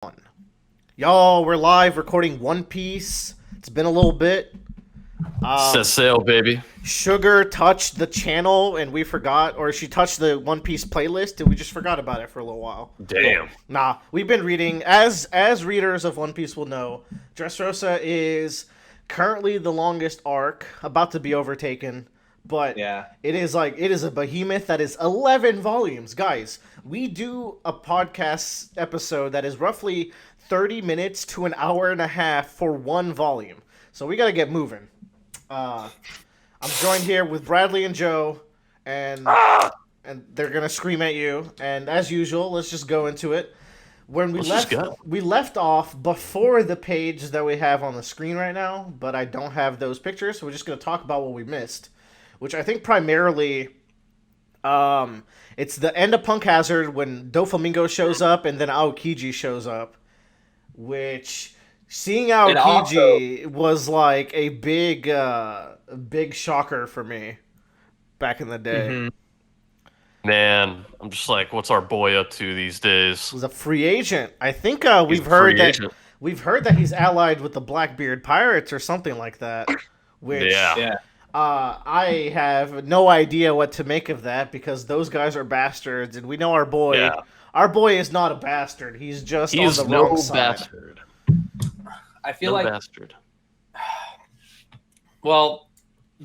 On. Y'all, we're live recording One Piece. It's been a little bit. Set sail, baby. Sugar touched the channel and we forgot, or she touched the One Piece playlist and we just forgot about it for a little while. Damn. Nah, we've been reading, as readers of One Piece will know, Dressrosa is currently the longest arc, about to be overtaken. But Yeah. it is a behemoth that is 11 volumes. Guys, we do a podcast episode that is roughly 30 minutes to an hour and a half for one volume. So we got to get moving. I'm joined here with Bradley and Joe, and they're going to scream at you. And as usual, let's just go into it. When we left off before the page that we have on the screen right now, but I don't have those pictures, so we're just going to talk about what we missed. Which I think primarily, it's the end of Punk Hazard when Doflamingo shows up and then Aokiji shows up. Which, seeing Aokiji was like a big shocker for me back in the day. Mm-hmm. Man, I'm just like, what's our boy up to these days? He's a free agent. I think we've heard that he's allied with the Blackbeard Pirates or something like that. Which, yeah. I have no idea what to make of that because those guys are bastards, and we know our boy. Yeah. Our boy is not a bastard. He's just on the wrong side. Bastard. I feel like bastard. Well,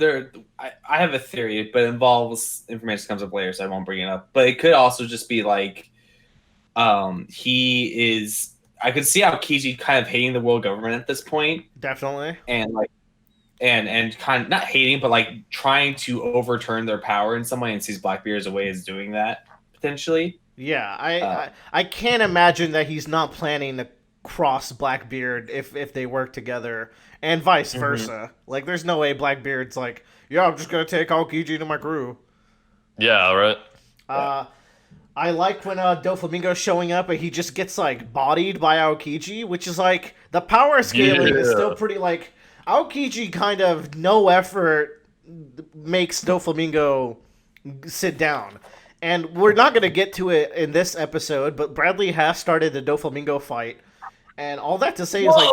I have a theory, but it involves information that comes up later, so I won't bring it up. But it could also just be like, he is. I could see how Kiji kind of hating the world government at this point, Definitely, and like. And kind of not hating, but like trying to overturn their power in some way, and sees Blackbeard as a way of doing that potentially. Yeah, I can't imagine that he's not planning to cross Blackbeard if they work together, and vice versa. Mm-hmm. Like, there's no way Blackbeard's like, yeah, I'm just gonna take Aokiji to my crew. Yeah, right. I like when Doflamingo's showing up and he just gets like bodied by Aokiji, which is like the power scaling is still pretty like. Aokiji kind of no effort makes Doflamingo sit down. And we're not going to get to it in this episode, but Bradley has started the Doflamingo fight. And all that to say is like,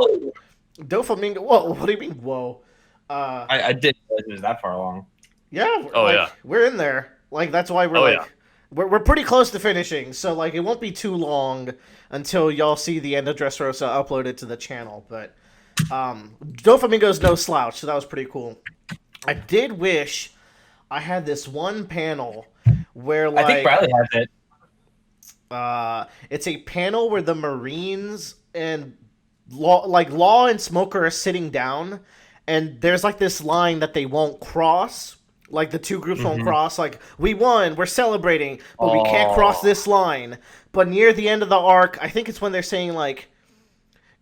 Doflamingo, whoa, what do you mean, whoa? I didn't realize it was that far along. Yeah. Yeah. We're in there. Like, that's why we're we're pretty close to finishing. So, like, it won't be too long until y'all see the end of Dressrosa uploaded to the channel, but... Doflamingo's no slouch, so that was pretty cool. I did wish I had this one panel where, like... I think Bradley has it. It's a panel where the Marines and Law and Smoker are sitting down, and there's, like, this line that they won't cross. Like, the two groups won't cross. Like, we won, we're celebrating, but we can't cross this line. But near the end of the arc, I think it's when they're saying, like...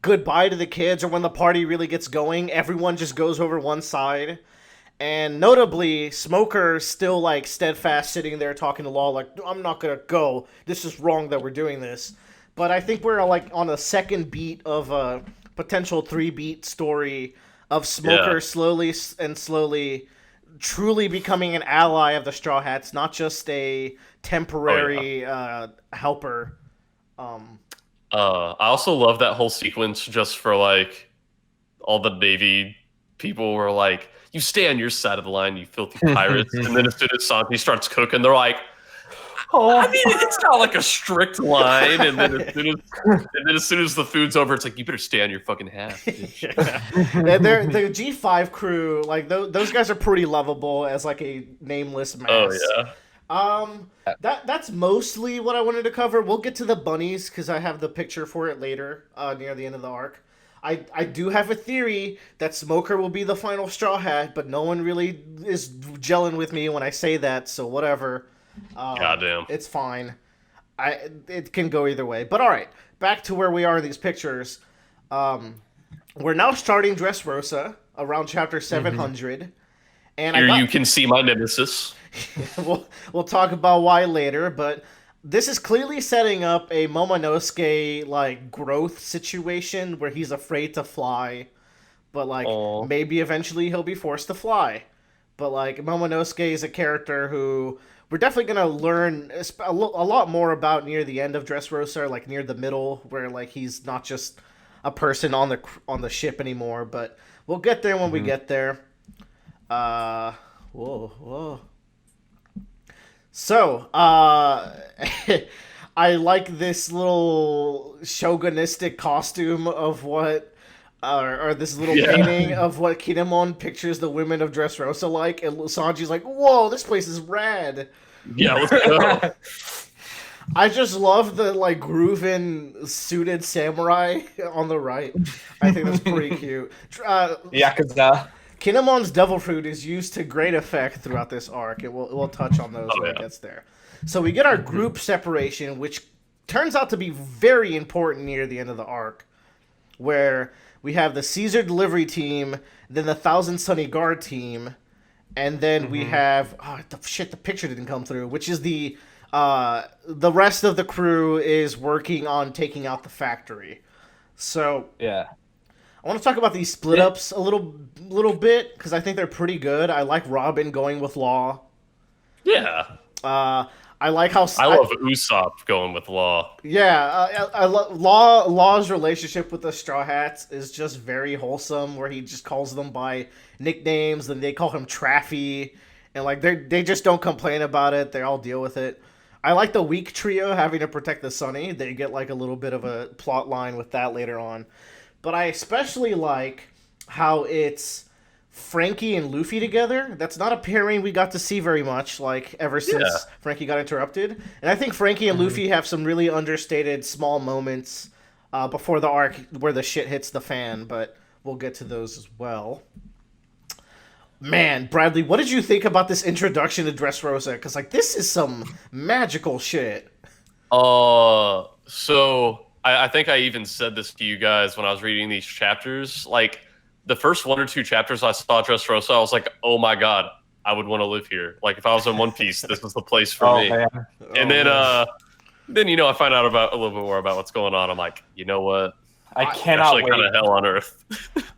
goodbye to the kids, or when the party really gets going, everyone just goes over one side. And notably, Smoker's still like steadfast sitting there talking to Law like, I'm not gonna go, this is wrong that we're doing this. But I think we're like on a second beat of a potential 3-beat story of Smoker slowly truly becoming an ally of the Straw Hats, not just a temporary helper. I also love that whole sequence just for like all the Navy people were like, you stay on your side of the line, you filthy pirates. And then as soon as Santi starts cooking, they're like, I mean, it's not like a strict line. And then as soon as the food's over, it's like, you better stay on your fucking half. The G5 crew, like those guys are pretty lovable as like a nameless mass. Oh yeah. That's mostly what I wanted to cover. We'll get to the bunnies because I have the picture for it later, near the end of the arc. I do have a theory that Smoker will be the final Straw Hat, but no one really is gelling with me when I say that, so whatever. Goddamn. It's fine. It can go either way. But alright, back to where we are in these pictures. We're now starting Dressrosa around chapter 700. And here you can see my nemesis. We'll talk about why later, but this is clearly setting up a Momonosuke like growth situation where he's afraid to fly, but like maybe eventually he'll be forced to fly. But like Momonosuke is a character who we're definitely gonna learn a lot more about near the end of Dressrosa, like near the middle, where like he's not just a person on the ship anymore. But we'll get there when we get there. Whoa. So, I like this little shogunistic costume of what, or this little painting of what Kinemon pictures the women of Dressrosa like, and Sanji's like, "Whoa, this place is rad." Yeah, let's go. I just love the like grooving suited samurai on the right. I think that's pretty cute. Yakuza. Kinemon's devil fruit is used to great effect throughout this arc, and we'll touch on those when it gets there. So we get our group separation, which turns out to be very important near the end of the arc, where we have the Caesar delivery team, then the Thousand Sunny Guard team, and then we have the picture didn't come through, which is the rest of the crew is working on taking out the factory. So Yeah. I want to talk about these split ups a little bit because I think they're pretty good. I like Robin going with Law. Yeah. I like how I love Usopp going with Law. Yeah, I love Law's relationship with the Straw Hats is just very wholesome, where he just calls them by nicknames, and they call him Traffy, and like they just don't complain about it. They all deal with it. I like the weak trio having to protect the Sunny. They get like a little bit of a plot line with that later on. But I especially like how it's Frankie and Luffy together. That's not a pairing we got to see very much, like, ever since Frankie got interrupted. And I think Frankie and Luffy have some really understated small moments before the arc where the shit hits the fan, but we'll get to those as well. Man, Bradley, what did you think about this introduction to Dressrosa? Because, like, this is some magical shit. So I think I even said this to you guys when I was reading these chapters. Like, the first 1 or 2 chapters I saw Dressrosa, I was like, oh my god, I would want to live here. Like, if I was in One Piece, this is the place for me. Man. And then I find out about a little bit more about what's going on. I'm like, you know what? I cannot wait. Kind of hell on earth.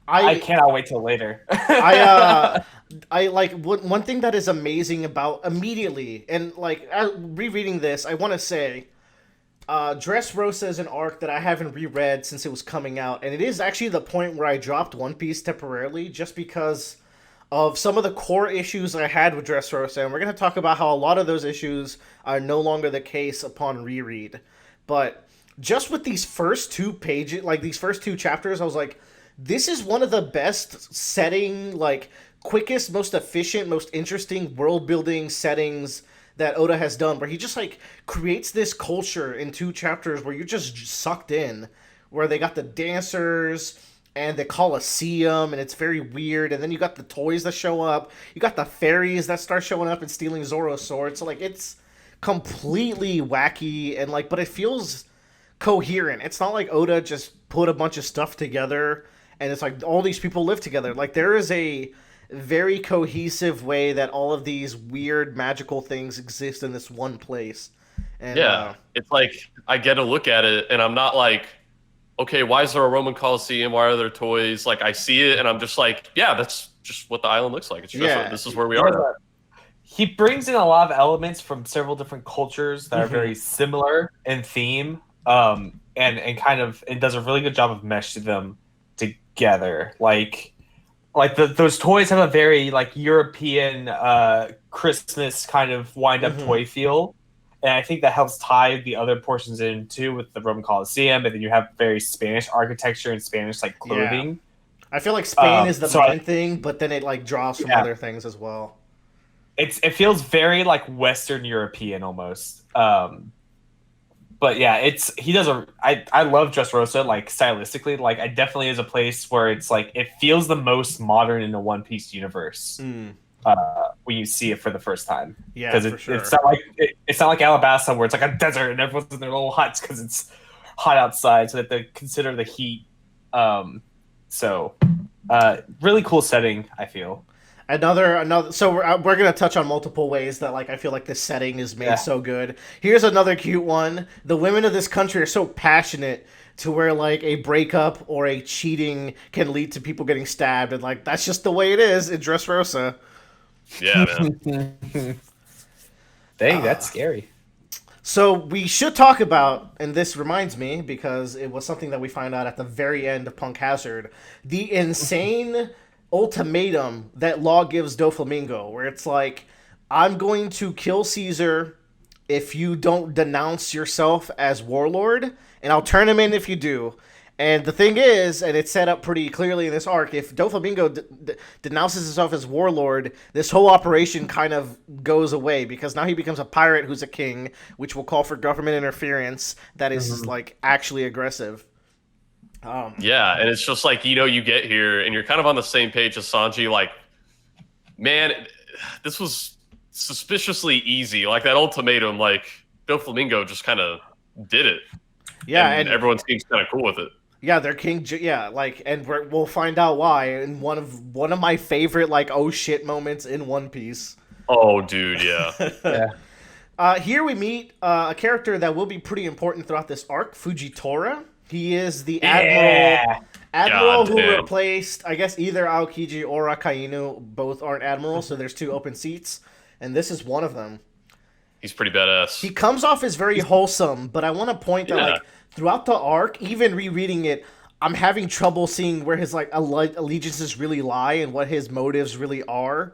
I cannot wait till later. I like one thing that is amazing about immediately, and like rereading this, I want to say, Dressrosa is an arc that I haven't reread since it was coming out, and it is actually the point where I dropped One Piece temporarily just because of some of the core issues I had with Dressrosa, and we're going to talk about how a lot of those issues are no longer the case upon reread. But just with these first 2 pages, like these first 2 chapters, I was like, this is one of the best setting, like, quickest, most efficient, most interesting world-building settings that Oda has done, where he just, like, creates this culture in 2 chapters where you're just sucked in, where they got the dancers and the Colosseum, and it's very weird, and then you got the toys that show up, you got the fairies that start showing up and stealing Zoro's sword, so, like, it's completely wacky, and, like, but it feels coherent. It's not like Oda just put a bunch of stuff together, and it's like all these people live together. Like, there is a very cohesive way that all of these weird magical things exist in this one place. And, it's like I get to look at it and I'm not like, okay, why is there a Roman Colosseum? Why are there toys? Like, I see it and I'm just like, yeah, that's just what the island looks like. It's just this is where we are. He brings in a lot of elements from several different cultures that are very similar in theme, and kind of it does a really good job of meshing them together. Those toys have a very like European Christmas kind of wind-up toy feel, and I think that helps tie the other portions in too with the Roman Colosseum, and then you have very Spanish architecture and Spanish like clothing. Yeah. I feel like Spain is the main thing, but then it like draws from other things as well. It feels very like Western European almost. But yeah, I love Dressrosa, like stylistically. Like, it definitely is a place where it's like it feels the most modern in the One Piece universe when you see it for the first time. Yeah, because it's not like Alabasta where it's like a desert and everyone's in their little huts because it's hot outside, so that they consider the heat. Really cool setting, I feel. Another. So we're gonna touch on multiple ways that like I feel like this setting is made so good. Here's another cute one. The women of this country are so passionate to where like a breakup or a cheating can lead to people getting stabbed, and like that's just the way it is in Dressrosa. Yeah, man. Dang, that's scary. So we should talk about, and this reminds me because it was something that we found out at the very end of Punk Hazard, the insane ultimatum that Law gives Doflamingo, where it's like, I'm going to kill Caesar if you don't denounce yourself as warlord, and I'll turn him in if you do. And the thing is, and it's set up pretty clearly in this arc, if Doflamingo denounces himself as warlord, this whole operation kind of goes away, because now he becomes a pirate who's a king, which will call for government interference that is, like, actually aggressive. Yeah, and it's just like, you get here, and you're kind of on the same page as Sanji, like, man, this was suspiciously easy. Like, that ultimatum, like, Doflamingo just kind of did it. Yeah, and everyone seems kind of cool with it. Yeah, they're king. Yeah, like, and we'll find out why in one of my favorite, like, oh shit moments in One Piece. Oh, dude, yeah. Yeah. Here we meet a character that will be pretty important throughout this arc, Fujitora. He is the admiral who replaced, I guess, either Aokiji or Akainu. Both aren't admirals, so there's 2 open seats, and this is one of them. He's pretty badass. He comes off as very wholesome, but I want to point that, like, throughout the arc, even rereading it, I'm having trouble seeing where his, like, allegiances really lie and what his motives really are.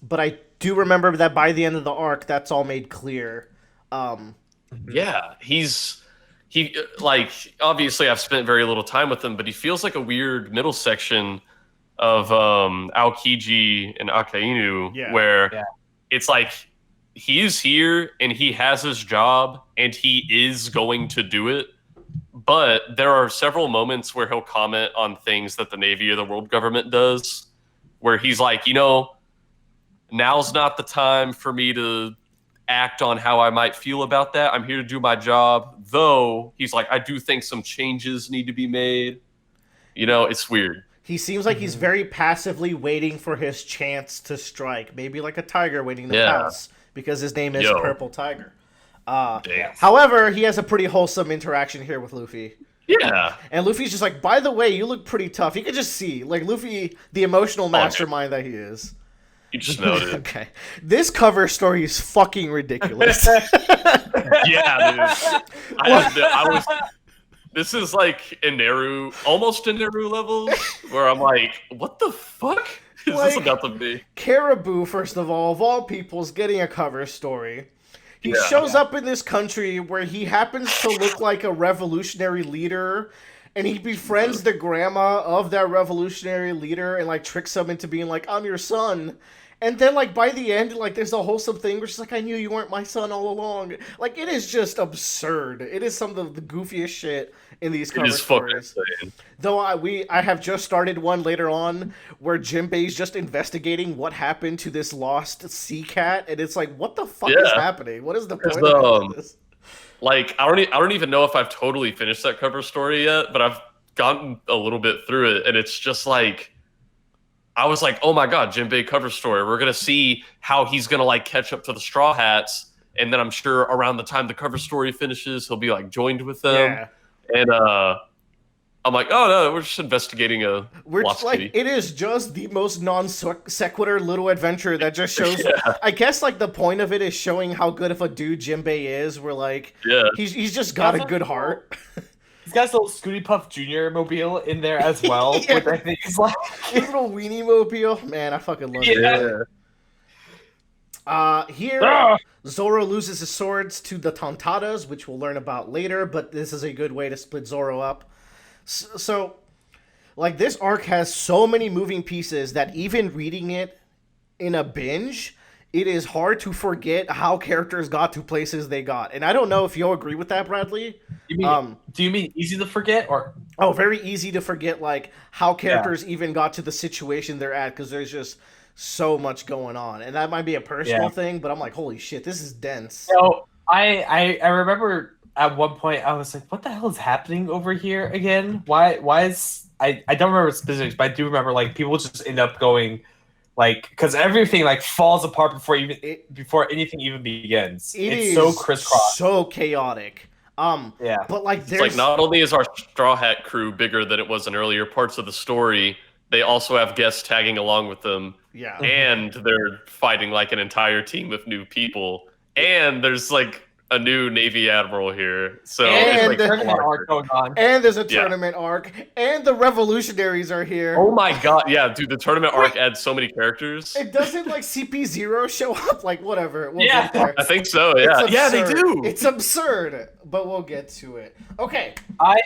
But I do remember that by the end of the arc, that's all made clear. Yeah, he like, obviously I've spent very little time with him, but he feels like a weird middle section of Aokiji and Akainu, where it's like, he's here and he has his job and he is going to do it. But there are several moments where he'll comment on things that the Navy or the world government does, where he's like, now's not the time for me to act on how I might feel about that. I'm here to do my job. Though, he's like, I do think some changes need to be made. It's weird. He seems like he's very passively waiting for his chance to strike. Maybe like a tiger waiting to pounce, because his name is Purple Tiger. However, he has a pretty wholesome interaction here with Luffy. Yeah. And Luffy's just like, by the way, you look pretty tough. You could just see, like, Luffy, the emotional mastermind that he is. You just know it. Okay. This cover story is fucking ridiculous. Yeah, dude. This is like almost Ineru levels, where I'm like, what the fuck is this about to be? Caribou, first of all people, is getting a cover story. He shows up in this country where he happens to look like a revolutionary leader, and he befriends the grandma of that revolutionary leader and, like, tricks him into being like, I'm your son. And then, like, by the end, like, there's a wholesome thing where she's like, I knew you weren't my son all along. Like, it is just absurd. It is some of the goofiest shit in these cover stories. Though I have just started one later on where Jinbei's just investigating what happened to this lost sea cat, and it's like, what the fuck is happening? What is the point of this? Like, I don't even know if I've totally finished that cover story yet, but I've gotten a little bit through it, and it's just like, I was like, oh my god, Jinbei cover story. We're gonna see how he's gonna, like, catch up to the Straw Hats, and then I'm sure around the time the cover story finishes, he'll be, like, joined with them. Yeah. And I'm like, oh no, we're just investigating it is just the most non sequitur little adventure that just shows. I guess, like, the point of it is showing how good of a dude Jinbei is. We're like, he's just got a good heart. He's got his little Scooty Puff Jr. mobile in there as well. Which I think is like his little weenie mobile. Man, I fucking love it. Here, Zoro loses his swords to the Tontadas, which we'll learn about later, but this is a good way to split Zoro up. So, like, this arc has so many moving pieces that even reading it in a binge, it is hard to forget how characters got to places they got. And I don't know if you'll agree with that, Bradley. Do you mean easy to forget, or? Oh, very easy to forget, like, how characters even got to the situation they're at, because there's just so much going on. And that might be a personal thing, but I'm like, holy shit, this is dense. So, I remember at one point I was like, what the hell is happening over here again? Why is... I don't remember specifics, but I do remember, like, people just end up going... Like, because everything, like, falls apart before anything even begins. It's so crisscross, so chaotic. But, like, it's like, not only is our Straw Hat crew bigger than it was in earlier parts of the story, they also have guests tagging along with them. Yeah, and they're fighting like an entire team of new people. And there's like a new Navy admiral here, so And- it's like tournament arc going on. And there's a tournament arc, and the revolutionaries are here. Oh my god, yeah, dude, the tournament arc adds so many characters. It doesn't like CP0 show up? Like whatever. We'll Yeah. get there. I think so, yeah. It's Yeah, they absurd. do. It's absurd, but we'll get to it. Okay. Yeah.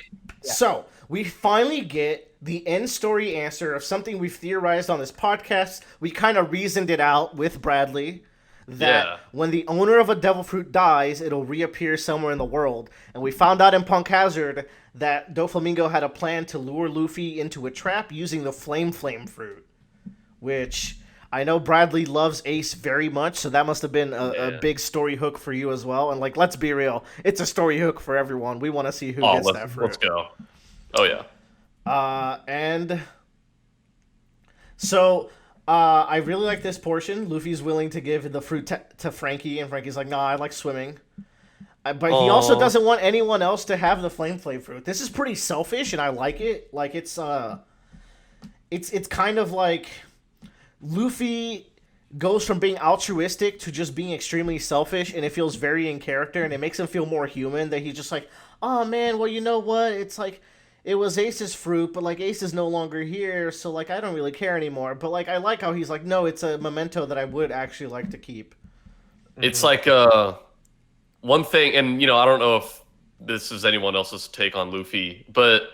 So we finally get the end story answer of something we've theorized on this podcast. We kind of reasoned it out with Bradley. That when the owner of a devil fruit dies, it'll reappear somewhere in the world. And we found out in Punk Hazard that Doflamingo had a plan to lure Luffy into a trap using the Flame fruit. Which I know Bradley loves Ace very much, so that must have been a big story hook for you as well. And like, let's be real, it's a story hook for everyone. We want to see who gets that fruit. Let's go. Oh yeah. And so I really like this portion. Luffy's willing to give the fruit to Frankie, and Frankie's like, "Nah, I like swimming." But he also doesn't want anyone else to have the flame fruit. This is pretty selfish, and I like it. Like it's kind of like Luffy goes from being altruistic to just being extremely selfish, and it feels very in character, and it makes him feel more human. That he's just like, "Oh man, well you know what? It's like." It was Ace's fruit, but, like, Ace is no longer here, so, like, I don't really care anymore. But, like, I like how he's like, no, it's a memento that I would actually like to keep. It's like one thing, and, I don't know if this is anyone else's take on Luffy, but,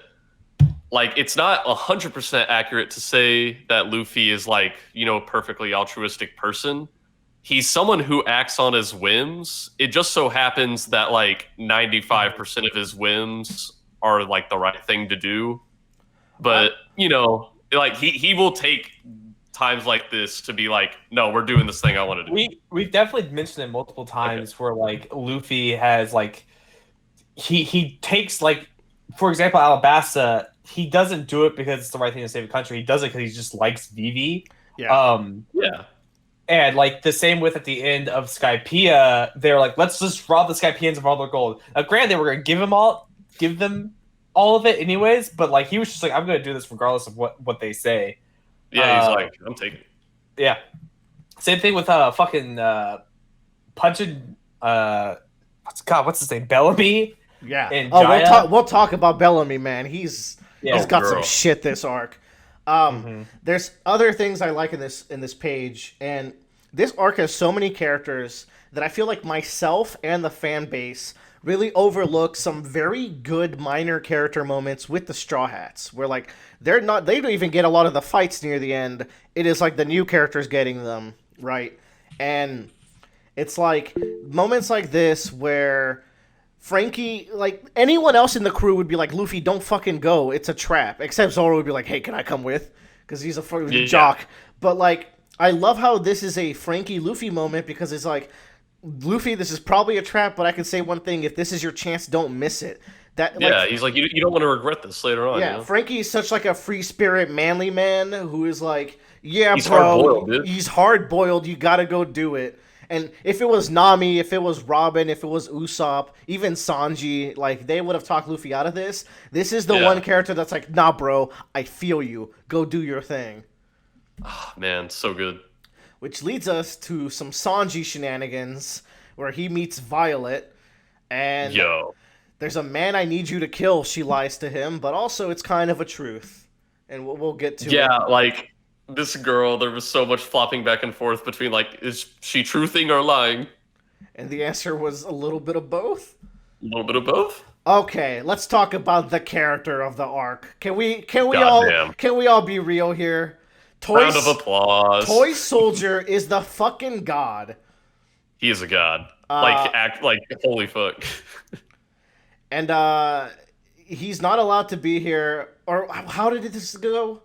like, it's not 100% accurate to say that Luffy is, like, a perfectly altruistic person. He's someone who acts on his whims. It just so happens that, like, 95% of his whims are like the right thing to do, but like he will take times like this to be like, no, we're doing this thing I want to do. We've definitely mentioned it multiple times where like Luffy has like he takes, like, for example, Alabasta, he doesn't do it because it's the right thing to save the country. He does it because he just likes Vivi. Yeah. And like the same with at the end of Skypiea, they're like, let's just rob the Skypians of all their gold. Now, granted, they were gonna give them all of it anyways, but like he was just like, I'm gonna do this regardless of what they say. Yeah, he's like, I'm taking it. Yeah. Same thing with fucking punching what's his name? Bellamy. Yeah. And we'll talk about Bellamy, man. He's got some shit this arc. There's other things I like in this page, and this arc has so many characters that I feel like myself and the fan base really overlook some very good minor character moments with the Straw Hats, where like they don't even get a lot of the fights near the end. It is like the new characters getting them, right? And it's like moments like this where Frankie, like anyone else in the crew would be like, Luffy, don't fucking go, it's a trap. Except Zoro would be like, hey, can I come with? Because he's a fucking jock. But like, I love how this is a Frankie Luffy moment, because it's like, Luffy, this is probably a trap, but I can say one thing: if this is your chance, don't miss it. He's like, you don't want to regret this later on. Yeah, Frankie is such like a free spirit, manly man who is like, yeah, he's bro, hard-boiled, dude. He's hard boiled. You gotta go do it. And if it was Nami, if it was Robin, if it was Usopp, even Sanji, like they would have talked Luffy out of this. This is the one character that's like, nah, bro, I feel you. Go do your thing. Oh, man, so good. Which leads us to some Sanji shenanigans where he meets Violet, and there's a man I need you to kill, she lies to him, but also it's kind of a truth. And we'll get to it. Yeah, like, this girl, there was so much flopping back and forth between, like, is she truthing or lying? And the answer was a little bit of both? A little bit of both? Okay, let's talk about the character of the arc. Can we all be real here? Round of applause. Toy Soldier is the fucking god. He is a god. Holy fuck. And he's not allowed to be here. Or how did this go?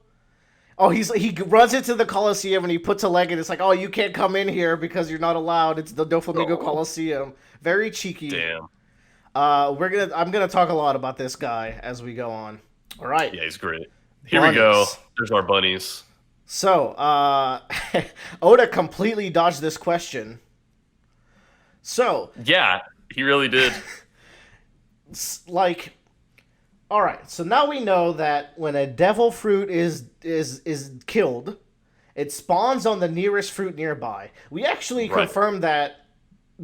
Oh, he runs into the Coliseum and he puts a leg in. It's like, oh, you can't come in here because you're not allowed. It's the Doflamingo Coliseum. Very cheeky. Damn. I'm gonna talk a lot about this guy as we go on. All right. Yeah, he's great. Here we go. There's our bunnies. So, Oda completely dodged this question. So, yeah, he really did. Like, all right. So now we know that when a devil fruit is killed, it spawns on the nearest fruit nearby. We actually confirmed that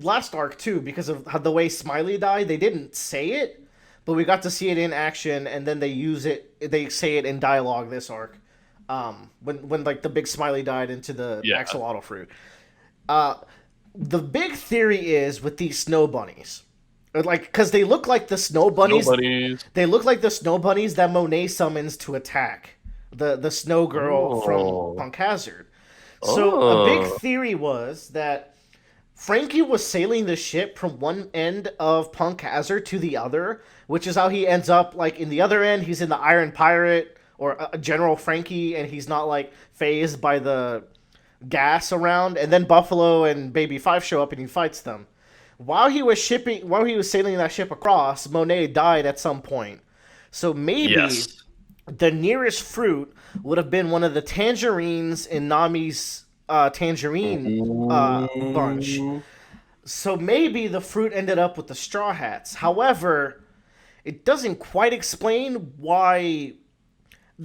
last arc too, because of how the way Smiley died. They didn't say it, but we got to see it in action, and then they say it in dialogue this arc. When like the big Smiley died into the axolotl fruit. The big theory is with these snow bunnies, like, because they look like the snow bunnies. They look like the snow bunnies that Monet summons to attack the snow girl from Punk Hazard. So a big theory was that Frankie was sailing the ship from one end of Punk Hazard to the other, which is how he ends up, like, in the other end. He's in the Iron Pirate, or General Frankie, and he's not, like, phased by the gas around. And then Buffalo and Baby Five show up and he fights them. While he was sailing that ship across, Monet died at some point. So maybe the nearest fruit would have been one of the tangerines in Nami's tangerine bunch. So maybe the fruit ended up with the Straw Hats. However, it doesn't quite explain why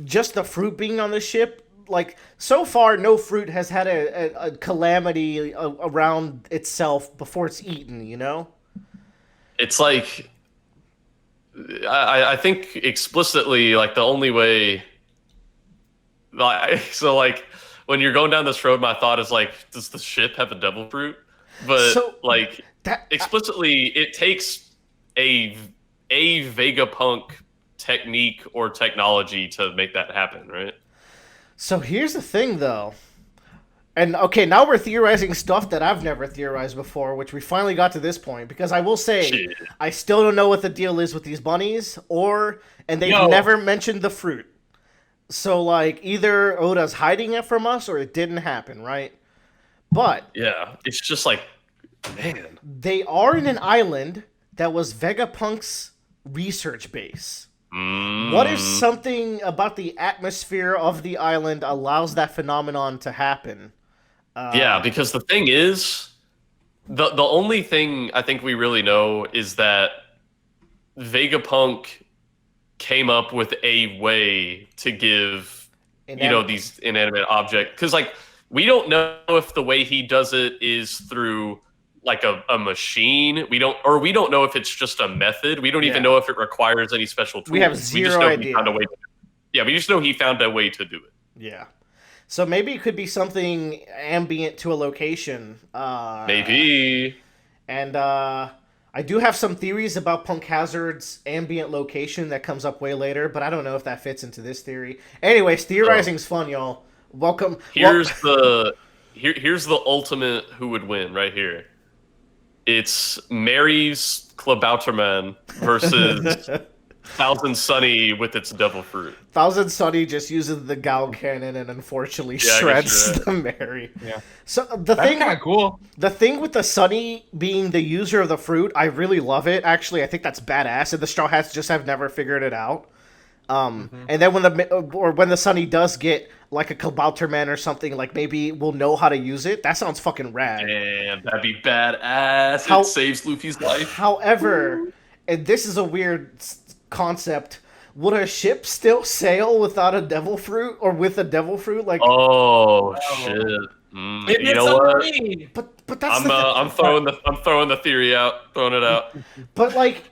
just the fruit being on the ship. Like, so far, no fruit has had a calamity around itself before it's eaten, you know? It's like, I think explicitly, like, the only way, like, so, like, when you're going down this road, my thought is, like, does the ship have a devil fruit? But, explicitly, it takes a Vegapunk technique or technology to make that happen, right? So here's the thing, though. And, okay, now we're theorizing stuff that I've never theorized before, which we finally got to this point. Because I will say, I still don't know what the deal is with these bunnies, and they've never mentioned the fruit. So, like, either Oda's hiding it from us, or it didn't happen, right? But... yeah, it's just like, man. They are in an island that was Vegapunk's research base. What if something about the atmosphere of the island allows that phenomenon to happen? Yeah, because the thing is, the only thing I think we really know is that Vegapunk came up with a way to give, these inanimate objects. Because, like, we don't know if the way he does it is through, like, a machine. We don't know if it's just a method. We don't even know if it requires any special tools. We have zero idea. We just know he found a way to do it. Yeah. So maybe it could be something ambient to a location. Maybe. And I do have some theories about Punk Hazard's ambient location that comes up way later, but I don't know if that fits into this theory. Anyways, theorizing's fun, y'all. Welcome. Here's the ultimate who would win right here. It's Mary's Klabauterman versus Thousand Sunny with its devil fruit. Thousand Sunny just uses the Gal cannon and unfortunately shreds the Mary. Yeah. So That's kind of cool. The thing with the Sunny being the user of the fruit, I really love it. Actually, I think that's badass, and the Straw Hats just have never figured it out. And then when the Sunny does get like a Kabouterman or something, like maybe we'll know how to use it. That sounds fucking rad. Damn, that'd be badass. It saves Luffy's life. However, and this is a weird concept, would a ship still sail without a devil fruit or with a devil fruit? Like, shit. You know what? But that's I'm throwing the theory out, throwing it out. But like,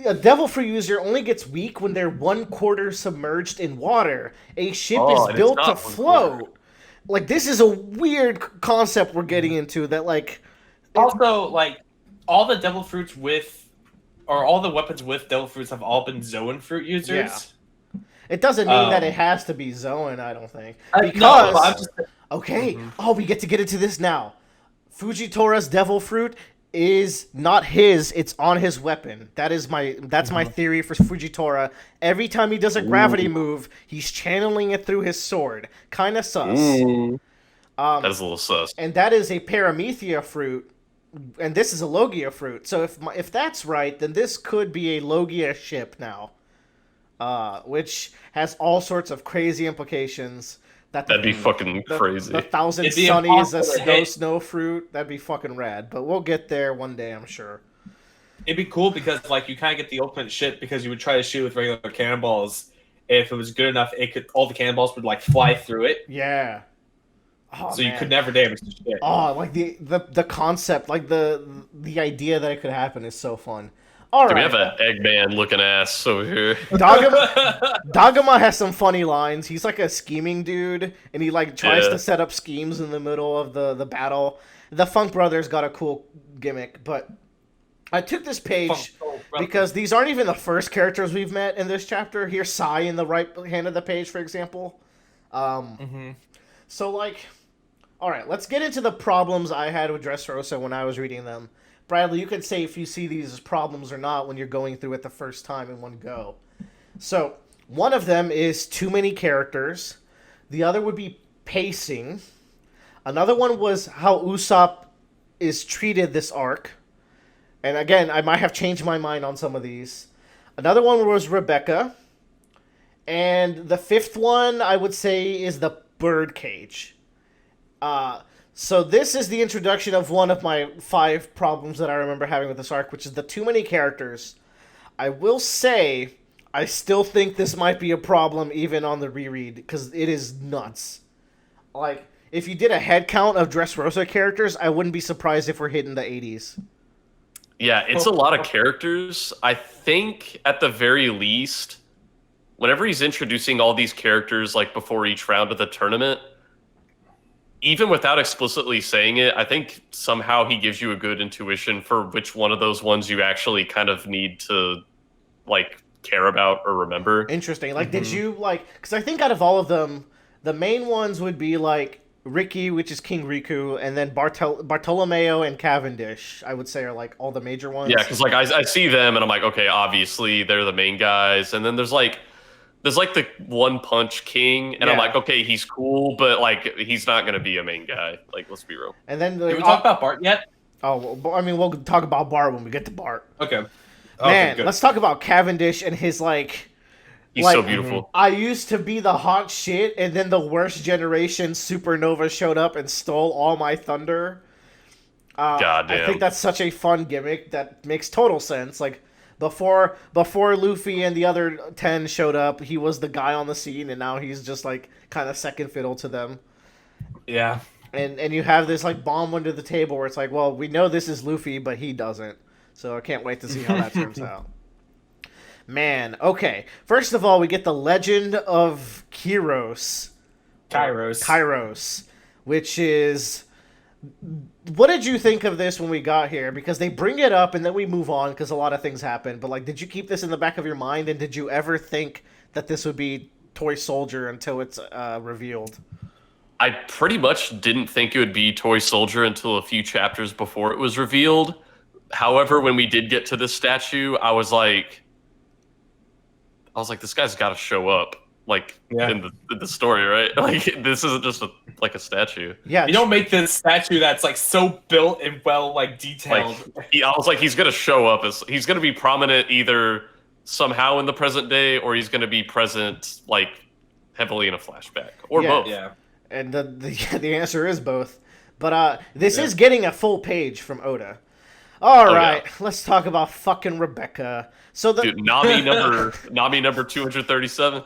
a devil fruit user only gets weak when they're 1/4 submerged in water. A ship is built to float. Like, this is a weird concept we're getting into that, like... Also, like, all the devil fruits all the weapons with devil fruits have all been Zoan fruit users. Yeah. It doesn't mean that it has to be Zoan, I don't think. Because... Okay, we get to get into this now. Fujitora's devil fruit is not his, it's on his weapon. That's my theory for Fujitora. Every time he does a gravity move, he's channeling it through his sword. Kinda sus. That is a little sus. And that is a Paramethea fruit, and this is a Logia fruit. So if that's right, then this could be a Logia ship now. Which has all sorts of crazy implications. That'd be fucking crazy. The Thousand Sunny is a snow fruit. That'd be fucking rad. But we'll get there one day, I'm sure. It'd be cool because, like, you kind of get the ultimate shit because you would try to shoot with regular cannonballs. If it was good enough, all the cannonballs would, like, fly through it. Yeah. Oh, So you man. could never damage the ship. Oh, like the concept, like the idea that it could happen is so fun. All Do we have right, an Eggman looking ass over here? Dagama has some funny lines. He's like a scheming dude, and he like tries Yeah. to set up schemes in the middle of the battle. The Funk Brothers got a cool gimmick, but I took this page because these aren't even the first characters we've met in this chapter. Here's Sai in the right hand of the page, for example. So like, all right, let's get into the problems I had with Dressrosa when I was reading them. Bradley, you can say if you see these as problems or not when you're going through it the first time in one go. So, one of them is too many characters. The other would be pacing. Another one was how Usopp is treated this arc. And again, I might have changed my mind on some of these. Another one was Rebecca. And the fifth one, I would say, is the birdcage. So this is the introduction of one of my 5 problems that I remember having with this arc, which is the too many characters. I will say, I still think this might be a problem even on the reread, because it is nuts. Like, if you did a head count of Dressrosa characters, I wouldn't be surprised if we're hitting the 80s. Yeah, it's a lot of characters. I think at the very least, whenever he's introducing all these characters like before each round of the tournament, even without explicitly saying it, I think somehow he gives you a good intuition for which one of those ones you actually kind of need to like care about or remember. Interesting. Like, did you like? Because I think out of all of them, the main ones would be like Ricky, which is King Riku, and then Bartolomeo and Cavendish. I would say are like all the major ones. Yeah, because like I see them and I'm like, okay, obviously they're the main guys, and then there's like the One Punch King, and I'm Yeah. like, okay, he's cool, but like he's not gonna be a main guy. Like, let's be real. And then Did we talk about Bart yet? Oh, well, I mean, we'll talk about Bart when we get to Bart. Okay. Man, good. let's talk about Cavendish and his like. He's Like, so beautiful. I used to be the hot shit, and then the worst generation supernova showed up and stole all my thunder. Goddamn. I think that's such a fun gimmick that makes total sense. Like before Luffy and the other 10 showed up, he was the guy on the scene, and now he's just like kind of second fiddle to them. Yeah. And you have this like bomb under the table where it's like, well, we know this is Luffy, but he doesn't. So I can't wait to see how that turns out. Man, okay. First of all, we get the Legend of Kairos. Kairos, which is... What did you think of this when we got here? Because they bring it up and then we move on because a lot of things happen. But like, did you keep this in the back of your mind, and did you ever think that this would be Toy Soldier until it's revealed? I pretty much didn't think it would be Toy Soldier until a few chapters before it was revealed. However, when we did get to this statue, I was like, this guy's got to show up, like in the story, right? Like this isn't just a statue. Yeah, You don't make this statue that's like so built and well like detailed. I was like, he's gonna show up as he's gonna be prominent either somehow in the present day, or he's gonna be present like heavily in a flashback, or both. Yeah. and the answer is both. But this is getting a full page from Oda. All right, let's talk about fucking Rebecca. So the Dude, Nami number 237.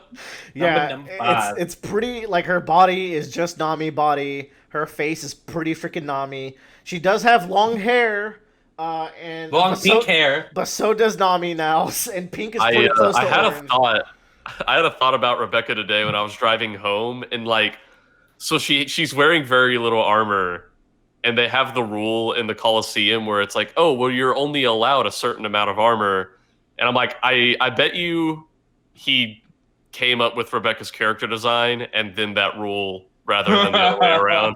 yeah, Number 5. it's pretty. Like her body is just Nami body. Her face is pretty freaking Nami. She does have long hair, and Long pink hair. but so does Nami now. And pink is pretty close to I had orange. I had a thought about Rebecca today when I was driving home, and like, so she's wearing very little armor, and they have the rule in the Colosseum where it's like, oh, well, you're only allowed a certain amount of armor. And I'm like, I bet you he came up with Rebecca's character design and then that rule rather than the other way around.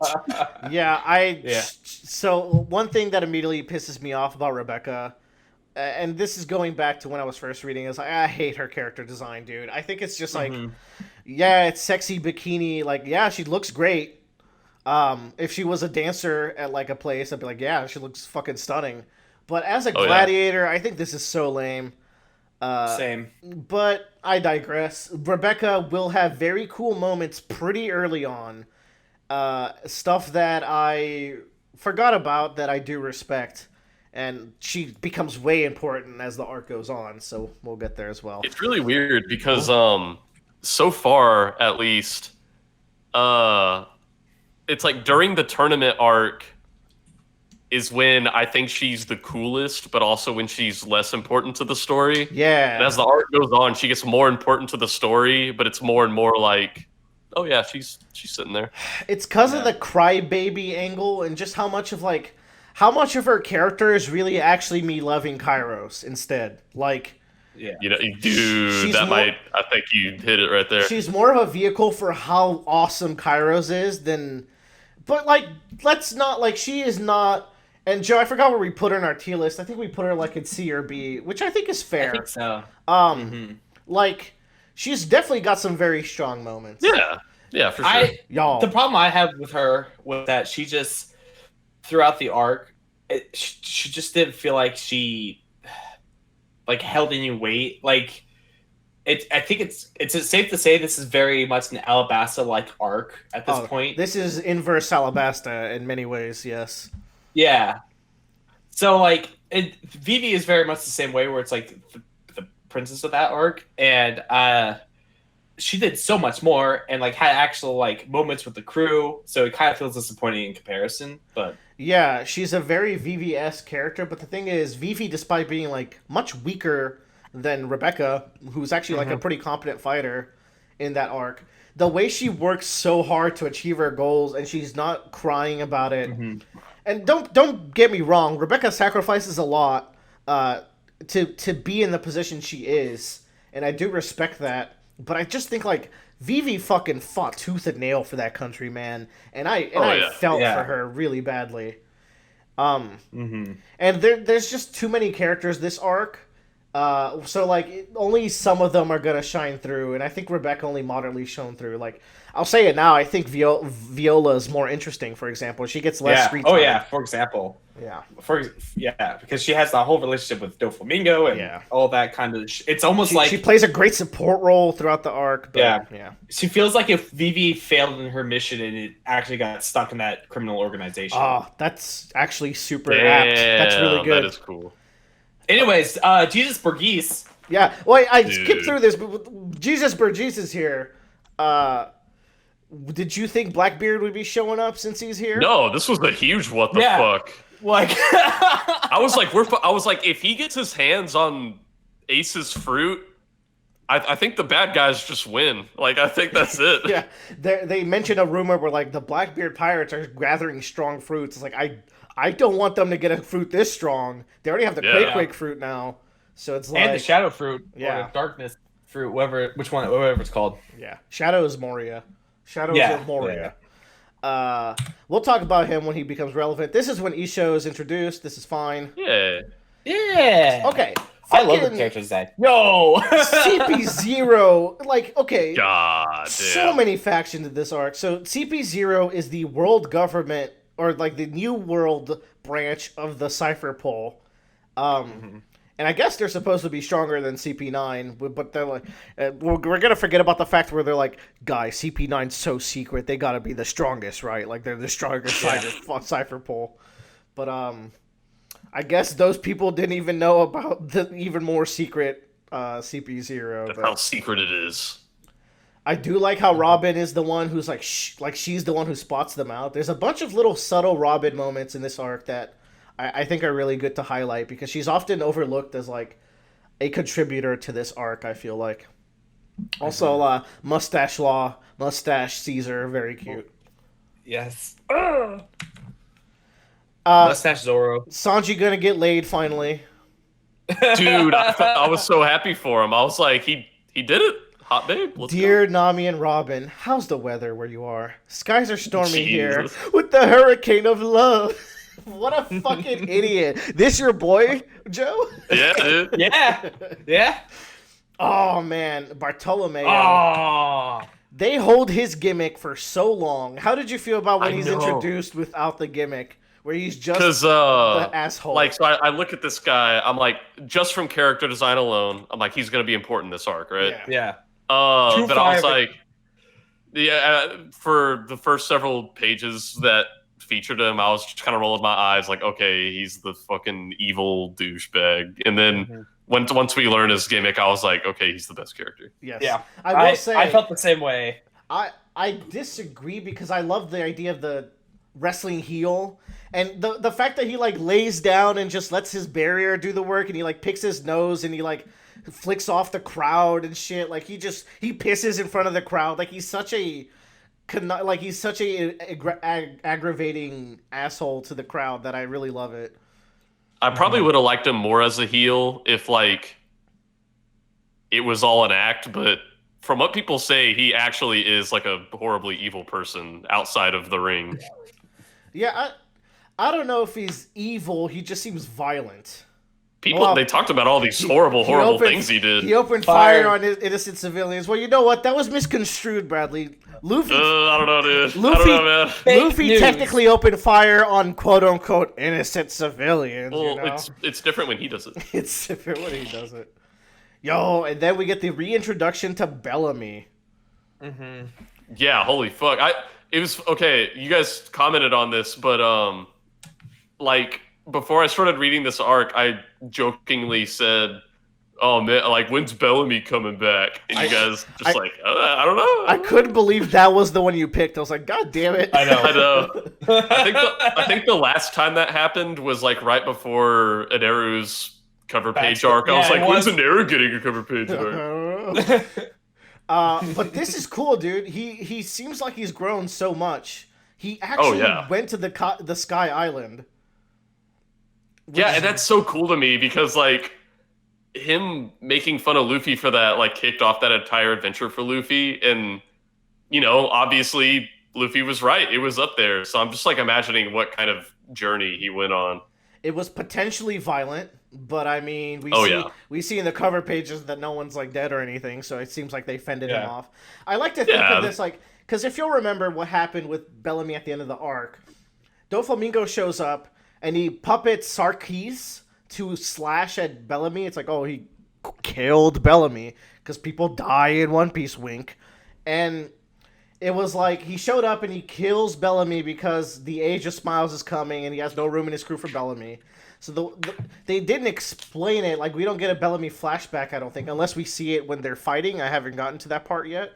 Yeah, So one thing that immediately pisses me off about Rebecca, and this is going back to when I was first reading, is like, I hate her character design, dude. I think it's just like, yeah, it's sexy bikini. Like, yeah, she looks great. If she was a dancer at like a place, I'd be like, yeah, she looks fucking stunning. But as a gladiator, I think this is so lame. Same. But I digress. Rebecca will have very cool moments pretty early on. Stuff that I forgot about that I do respect. And she becomes way important as the arc goes on, so we'll get there as well. It's really weird because so far at least it's like during the tournament arc is when I think she's the coolest, but also when she's less important to the story. Yeah. And as the arc goes on, she gets more important to the story, but it's more and more like, oh yeah, she's sitting there. It's because of the crybaby angle and just how much of her character is really actually me loving Kairos instead. Like, Yeah. You know, dude, I think you hit it right there. she's more of a vehicle for how awesome Kairos is than, but like, let's not, like, she is not. And Joe, I forgot where we put her in our tier list. I think we put her like in C or B, which I think is fair. I think so. Like, she's definitely got some very strong moments. Yeah, for sure. The problem I have with her was that she just, throughout the arc, she just didn't feel like she like held any weight. Like, I think it's safe to say this is very much an Alabasta like arc at this point. This is inverse Alabasta in many ways. Yes. Yeah. So like, Vivi is very much the same way, where it's like the princess of that arc, and she did so much more and like had actual like moments with the crew. So it kind of feels disappointing in comparison, but. Yeah, she's a very Vivi-esque character, but the thing is, Vivi, despite being like much weaker than Rebecca, who's actually like a pretty competent fighter in that arc, the way she works so hard to achieve her goals and she's not crying about it. And don't get me wrong, Rebecca sacrifices a lot to be in the position she is, and I do respect that. But I just think like Vivi fucking fought tooth and nail for that country, man, and I felt for her really badly. And there's just too many characters this arc, so like only some of them are gonna shine through, and I think Rebecca only moderately shone through. Like, I'll say it now, I think Viola is more interesting. For example, she gets less screen time. Oh yeah, for example. Yeah. Because she has that whole relationship with Doflamingo and all that kind of. It's almost like she plays a great support role throughout the arc. But, yeah. She feels like if Vivi failed in her mission and it actually got stuck in that criminal organization. Oh, that's actually super apt. That's really good. That is cool. Anyways, Jesus Burgess. Yeah. Well, I skipped through this, but Jesus Burgess is here. Did you think Blackbeard would be showing up since he's here? No, this was a huge what the fuck. Like, I was like, if he gets his hands on Ace's fruit, I think the bad guys just win. Like, I think that's it. Yeah, they mentioned a rumor where like the Blackbeard pirates are gathering strong fruits. It's like I don't want them to get a fruit this strong. They already have the Quake fruit now, so it's like, and the Shadow fruit, or the Darkness fruit, whatever it's called. Yeah, Shadow is Moria. Shadows of Moria. We'll talk about him when he becomes relevant. This is when Isho is introduced. This is fine. Yeah. Okay. I love the character design. Yo! CP0, like, okay. God damn. So many factions in this arc. So CP0 is the world government, or like the new world branch of the Cypher Pole. And I guess they're supposed to be stronger than CP9, but they're like, we're going to forget about the fact where they're like, guys, CP9's so secret, they got to be the strongest, right? Like, they're the strongest Cypher Pole. But I guess those people didn't even know about the even more secret CP0. That's how secret it is. I do like how Robin is the one who's like, she's the one who spots them out. There's a bunch of little subtle Robin moments in this arc that I think are really good to highlight because she's often overlooked as like a contributor to this arc, I feel like. Also, Mustache Caesar, very cute. Yes. Mustache Zoro. Sanji gonna get laid finally. Dude, I was so happy for him. I was like, he did it. Hot babe. Let's Dear go. Nami and Robin, how's the weather where you are? Skies are stormy here with the hurricane of love. What a fucking idiot. This your boy, Joe? Yeah, dude. Yeah. Oh, man. Bartolomeo. Oh. They hold his gimmick for so long. How did you feel about when he's introduced without the gimmick? Where he's just the asshole. Like, so I look at this guy, I'm like, just from character design alone, I'm like, he's going to be important in this arc, right? Yeah. But I was like, for the first several pages that featured him, I was just kind of rolling my eyes like, okay, he's the fucking evil douchebag. And then once we learn his gimmick, I was like, okay, he's the best character. Yes. Yeah. I will say, I felt the same way. I I disagree because I love the idea of the wrestling heel and the fact that he like lays down and just lets his barrier do the work and he like picks his nose and he like flicks off the crowd and shit. Like he pisses in front of the crowd. Like he's such a aggravating asshole to the crowd that I really love it. I probably would have liked him more as a heel if like it was all an act, but from what people say, he actually is like a horribly evil person outside of the ring. Yeah, I don't know if he's evil. He just seems violent. People, they talked about all these horrible things he did. He opened fire on innocent civilians. Well, you know what? That was misconstrued, Bradley. Luffy. I don't know, dude. I don't know, man. Luffy technically opened fire on quote-unquote innocent civilians. Well, you know? it's different when he does it. It's different when he does it. Yo, and then we get the reintroduction to Bellamy. Mm-hmm. Yeah, holy fuck. It was okay. You guys commented on this, but like before I started reading this arc, I jokingly said, "Oh man, like when's Bellamy coming back?" And you guys just I don't know. I couldn't believe that was the one you picked. I was like, God damn it! I know. I know. I think the last time that happened was like right before Adaru's cover page arc. I was like, when's Adaru getting a cover page arc? But this is cool, dude. He seems like he's grown so much. He actually went to the Sky Island. Yeah, and that's so cool to me because like him making fun of Luffy for that like kicked off that entire adventure for Luffy, and you know, obviously Luffy was right. It was up there. So I'm just like imagining what kind of journey he went on. It was potentially violent, but I mean, we see in the cover pages that no one's like dead or anything, so it seems like they fended him off. I like to think of this like, because if you'll remember what happened with Bellamy at the end of the arc, Doflamingo shows up and he puppets Sarkis to slash at Bellamy. It's like, oh, he killed Bellamy because people die in One Piece, wink. And it was like he showed up and he kills Bellamy because the Age of Smiles is coming and he has no room in his crew for Bellamy. So they didn't explain it. Like, we don't get a Bellamy flashback, I don't think, unless we see it when they're fighting. I haven't gotten to that part yet,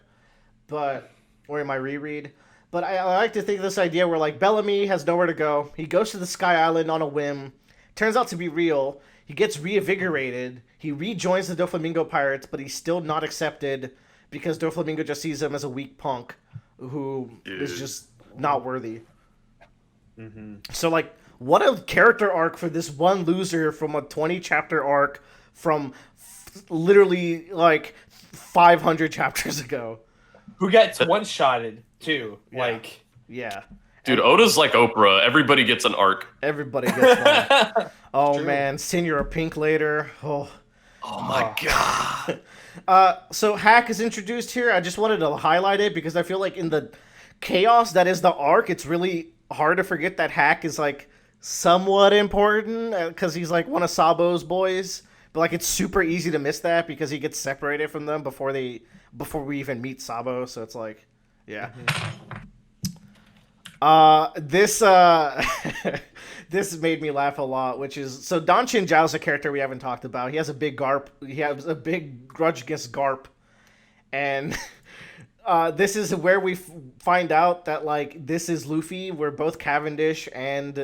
or in my reread. But I like to think of this idea where, like, Bellamy has nowhere to go. He goes to the Sky Island on a whim. Turns out to be real. He gets reinvigorated. He rejoins the Doflamingo Pirates, but he's still not accepted because Doflamingo just sees him as a weak punk who is just not worthy. Mm-hmm. So, like, what a character arc for this one loser from a 20-chapter arc from literally, like, 500 chapters ago. Who gets one-shotted, too. Yeah. Like... Yeah. Dude, Oda's like Oprah. Everybody gets an arc. Everybody gets one. Oh, true. Man. Senora Pink later. Oh my God. So Hack is introduced here. I just wanted to highlight it because I feel like in the chaos that is the arc, it's really hard to forget that Hack is, like, somewhat important because he's, like, one of Sabo's boys. But, like, it's super easy to miss that because he gets separated from them before we even meet Sabo. So it's like, yeah. Mm-hmm. This made me laugh a lot, which is, so Don Chinjao's a character we haven't talked about. He has a big grudge against Garp. And this is where we find out that, like, this is Luffy, where both Cavendish and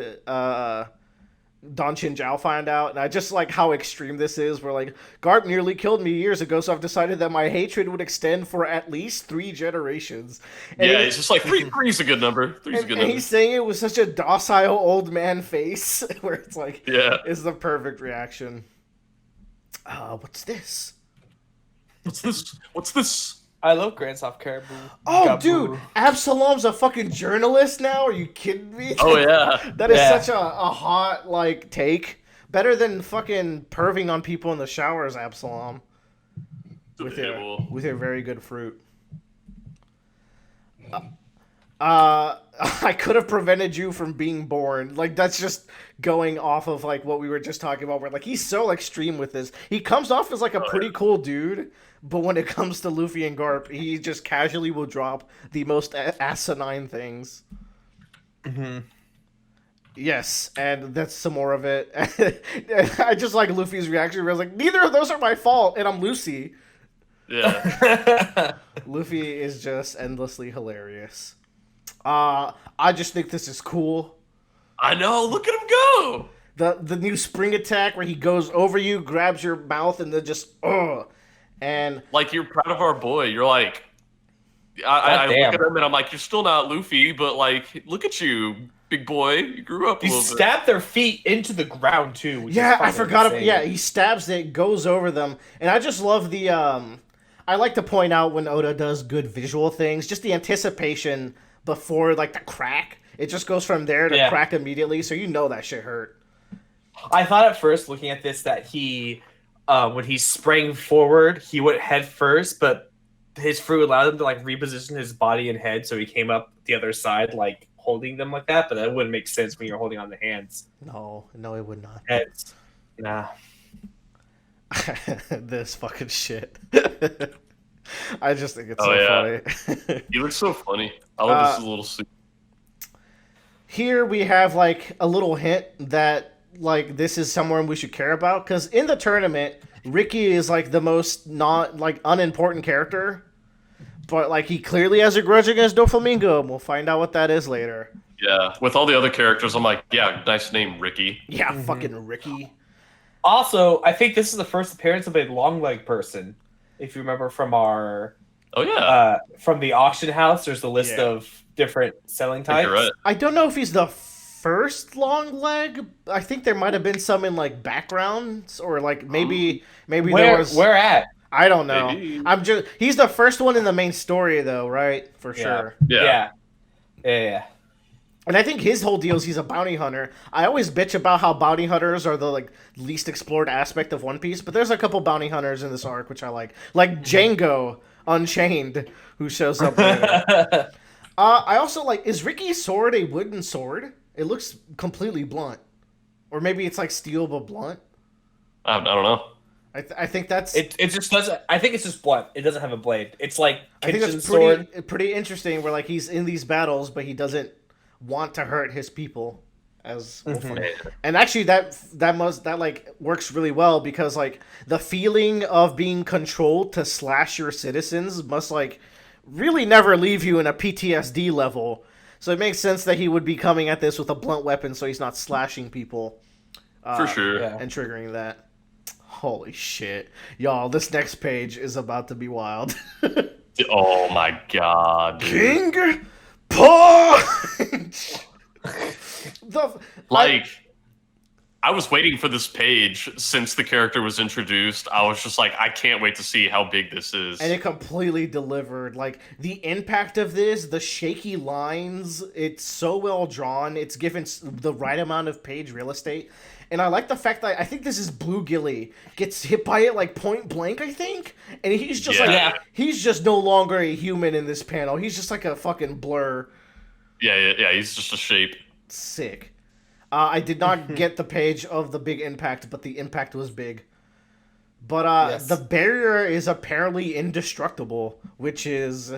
Don Chinjao find out. And I just like how extreme this is, where, like, Garp nearly killed me years ago, so I've decided that my hatred would extend for at least 3 generations. And yeah, it's just like three's a good number. Three's a good number. And he's saying it with such a docile old man face, where it's like, yeah, it's the perfect reaction. What's this? What's this? I love Grand Soft Caribou. Oh, Gabu. dude, Absalom's a fucking journalist now? Are you kidding me? Oh, yeah. That is such a hot, like, take. Better than fucking perving on people in the showers, Absalom. With your very good fruit. I could have prevented you from being born. Like, that's just going off of, like, what we were just talking about, where, like, he's so extreme with this. He comes off as, like, a pretty cool dude, but when it comes to Luffy and Garp, he just casually will drop the most asinine things. Mm-hmm. Yes, and that's some more of it. I just like Luffy's reaction, where I was like, neither of those are my fault, and I'm Lucy. Yeah. Luffy is just endlessly hilarious. I just think this is cool. I know. Look at him go. The new spring attack where he goes over you, grabs your mouth, and then just and Like, you're proud of our boy. You're like, I look at him and I'm like, you're still not Luffy, but like, look at you, big boy. You grew up a He little bit. stabbed their feet into the ground too. Which yeah, is I forgot. insane. Yeah, he stabs it, goes over them, and I just love the. I like to point out when Oda does good visual things, just the anticipation before like the crack. It just goes from there to crack immediately, so you know that shit hurt. I thought at first, looking at this, that he, when he sprang forward, he went head first, but his fruit allowed him to like reposition his body and head, so he came up the other side, like holding them like that. But that wouldn't make sense when you're holding on the hands. No, it would not. Heads, nah. This fucking shit. I just think it's funny. He looks so funny. I love his little suit. Here we have like a little hint that like this is someone we should care about, because in the tournament Ricky is like the most not like unimportant character, but like he clearly has a grudge against Doflamingo, and we'll find out what that is later. Yeah, with all the other characters, I'm like, yeah, nice name, Ricky. Yeah, fucking Ricky. Also, I think this is the first appearance of a long leg person. If you remember from our from the auction house, there's a list of different selling types. You're right. I don't know if he's the first long leg. I think there might have been some in like backgrounds, or like maybe there was. Where at? I don't know. Maybe. He's the first one in the main story though, right? For sure. Yeah. And I think his whole deal is he's a bounty hunter. I always bitch about how bounty hunters are the like least explored aspect of One Piece, but there's a couple bounty hunters in this arc which I like Django Unchained, who shows up later. I also like, is Ricky's sword a wooden sword? It looks completely blunt, or maybe it's like steel but blunt. I don't know. I think that's it. Just doesn't. I think it's just blunt. It doesn't have a blade. It's like I think that's pretty interesting. Where like he's in these battles, but he doesn't want to hurt his people, as and actually that like works really well, because like the feeling of being controlled to slash your citizens must like really never leave you in a PTSD level. So it makes sense that he would be coming at this with a blunt weapon, so he's not slashing people for sure and triggering that. Holy shit, y'all, this next page is about to be wild. Oh my god, dude. King Punch! I was waiting for this page since the character was introduced. I was just like, I can't wait to see how big this is. And it completely delivered. Like, the impact of this, the shaky lines, it's so well drawn. It's given the right amount of page real estate. And I like the fact that I think this is Blue Gilly gets hit by it like point blank, I think. And he's just he's just no longer a human in this panel. He's just like a fucking blur. Yeah, he's just a shape. Sick. I did not get the page of the big impact, but the impact was big. But the barrier is apparently indestructible, which is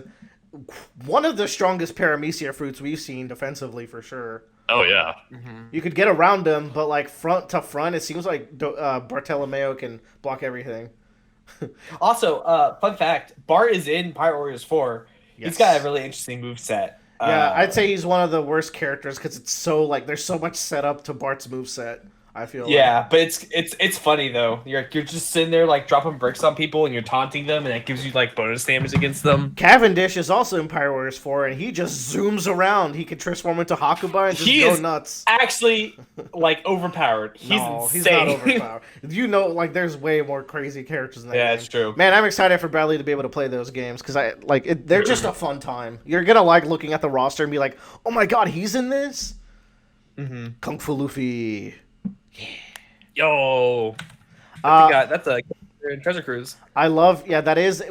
one of the strongest paramecia fruits we've seen defensively for sure. Oh, yeah. Mm-hmm. You could get around him, but like front to front, it seems like Bartolomeo can block everything. Also, fun fact, Bart is in Pirate Warriors 4. Yes. He's got a really interesting moveset. Yeah, I'd say he's one of the worst characters because it's so like there's so much setup to Bart's moveset. I feel but it's funny though. You're just sitting there like dropping bricks on people and you're taunting them, and it gives you like bonus damage against them. Cavendish is also in Pirate Warriors 4, and he just zooms around. He can transform into Hakuba and just go nuts. Actually, like overpowered. He's insane. He's not overpowered. You know, like there's way more crazy characters in that game. Yeah, it's true. Man, I'm excited for Bradley to be able to play those games because they're just a fun time. You're gonna like looking at the roster and be like, oh my god, he's in this. Mm-hmm. Kung Fu Luffy. Yeah. Yo, that's a Treasure Cruise. I love, that is,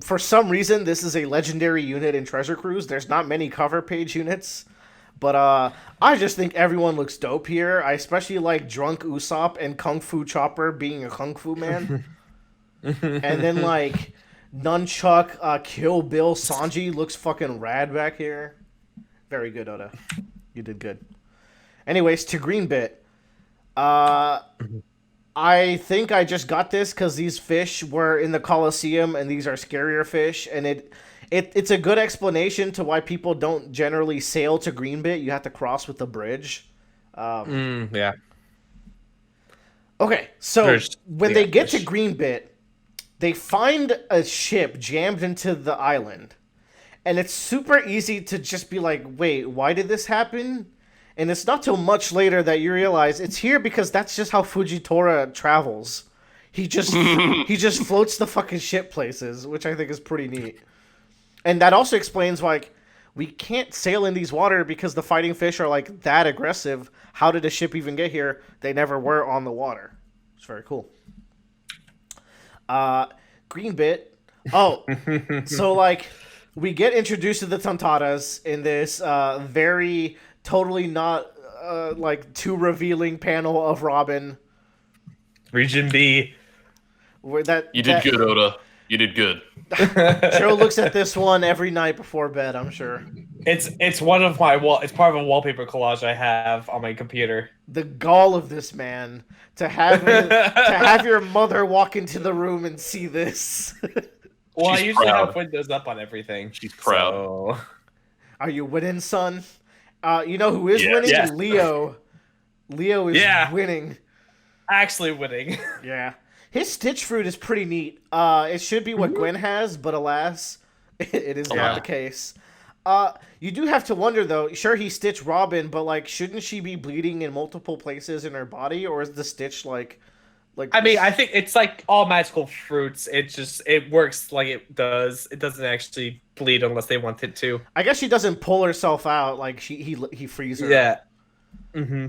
for some reason, this is a legendary unit in Treasure Cruise. There's not many cover page units, but I just think everyone looks dope here. I especially like Drunk Usopp and Kung Fu Chopper being a Kung Fu man. And then, like, Nunchuck, Kill Bill, Sanji looks fucking rad back here. Very good, Oda. You did good. Anyways, to Green Bit. I think I just got this because these fish were in the Colosseum, and these are scarier fish, and it's a good explanation to why people don't generally sail to Greenbit. You have to cross with the bridge. Yeah. Okay, so There's- when yeah, they get to fish. Greenbit, they find a ship jammed into the island. And it's super easy to just be like, wait, why did this happen? And it's not till much later that you realize it's here because that's just how Fujitora travels. He just floats the fucking ship places, which I think is pretty neat. And that also explains why we can't sail in these water because the fighting fish are like that aggressive. How did a ship even get here? They never were on the water. It's very cool. Green bit. Oh, so like we get introduced to the Tontatas in this very totally not like too revealing panel of Robin. Region B. Where that You did good, Oda. You did good. Joe looks at this one every night before bed, I'm sure. It's one of my it's part of a wallpaper collage I have on my computer. The gall of this man to have your mother walk into the room and see this. Well, I She's usually proud. have windows up on everything. She's proud. So... Are you winning, son? You know who is Yes. winning? Yes. Leo. Leo is Yeah. winning. Actually winning. Yeah. His Stitch Fruit is pretty neat. It should be what Gwen has, but alas, it is not the case. You do have to wonder, though. Sure, he stitched Robin, but, like, shouldn't she be bleeding in multiple places in her body? Or is the stitch, like... I mean, I think it's like all magical fruits. It works like it does. It doesn't actually bleed unless they want it to. I guess she doesn't pull herself out. Like, he frees her. Yeah. Mm-hmm.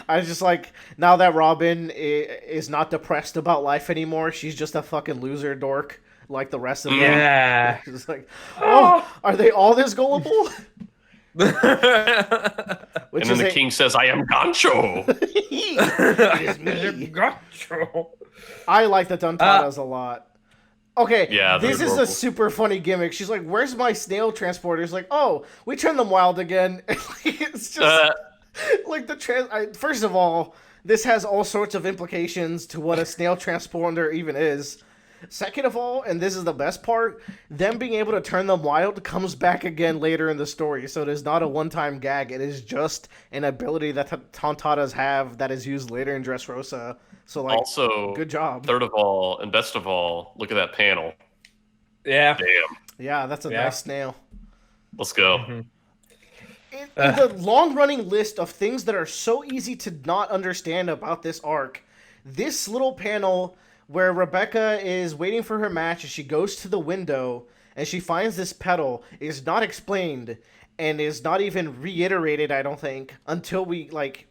I was just like, now that Robin is not depressed about life anymore, she's just a fucking loser dork like the rest of them. Yeah. She's like, oh, are they all this gullible? Which And then the king says, I am Gancho. It is me. I like the Duntadas a lot. Okay, Yeah, they're this is a adorable. super funny gimmick. She's like, where's my snail transporter? He's like, oh, we turned them wild again. It's just... like first of all, this has all sorts of implications to what a snail transponder even is. Second of all, and this is the best part, them being able to turn them wild comes back again later in the story. So it is not a one-time gag. It is just an ability that Tontatas have that is used later in Dressrosa. So like, Also, good job. third of all, and best of all, look at that panel. Yeah. Damn. Yeah, that's a Yeah. nice snail. Let's go. Mm-hmm. In the long-running list of things that are so easy to not understand about this arc, this little panel where Rebecca is waiting for her match and she goes to the window and she finds this petal is not explained and is not even reiterated, I don't think, until we, like...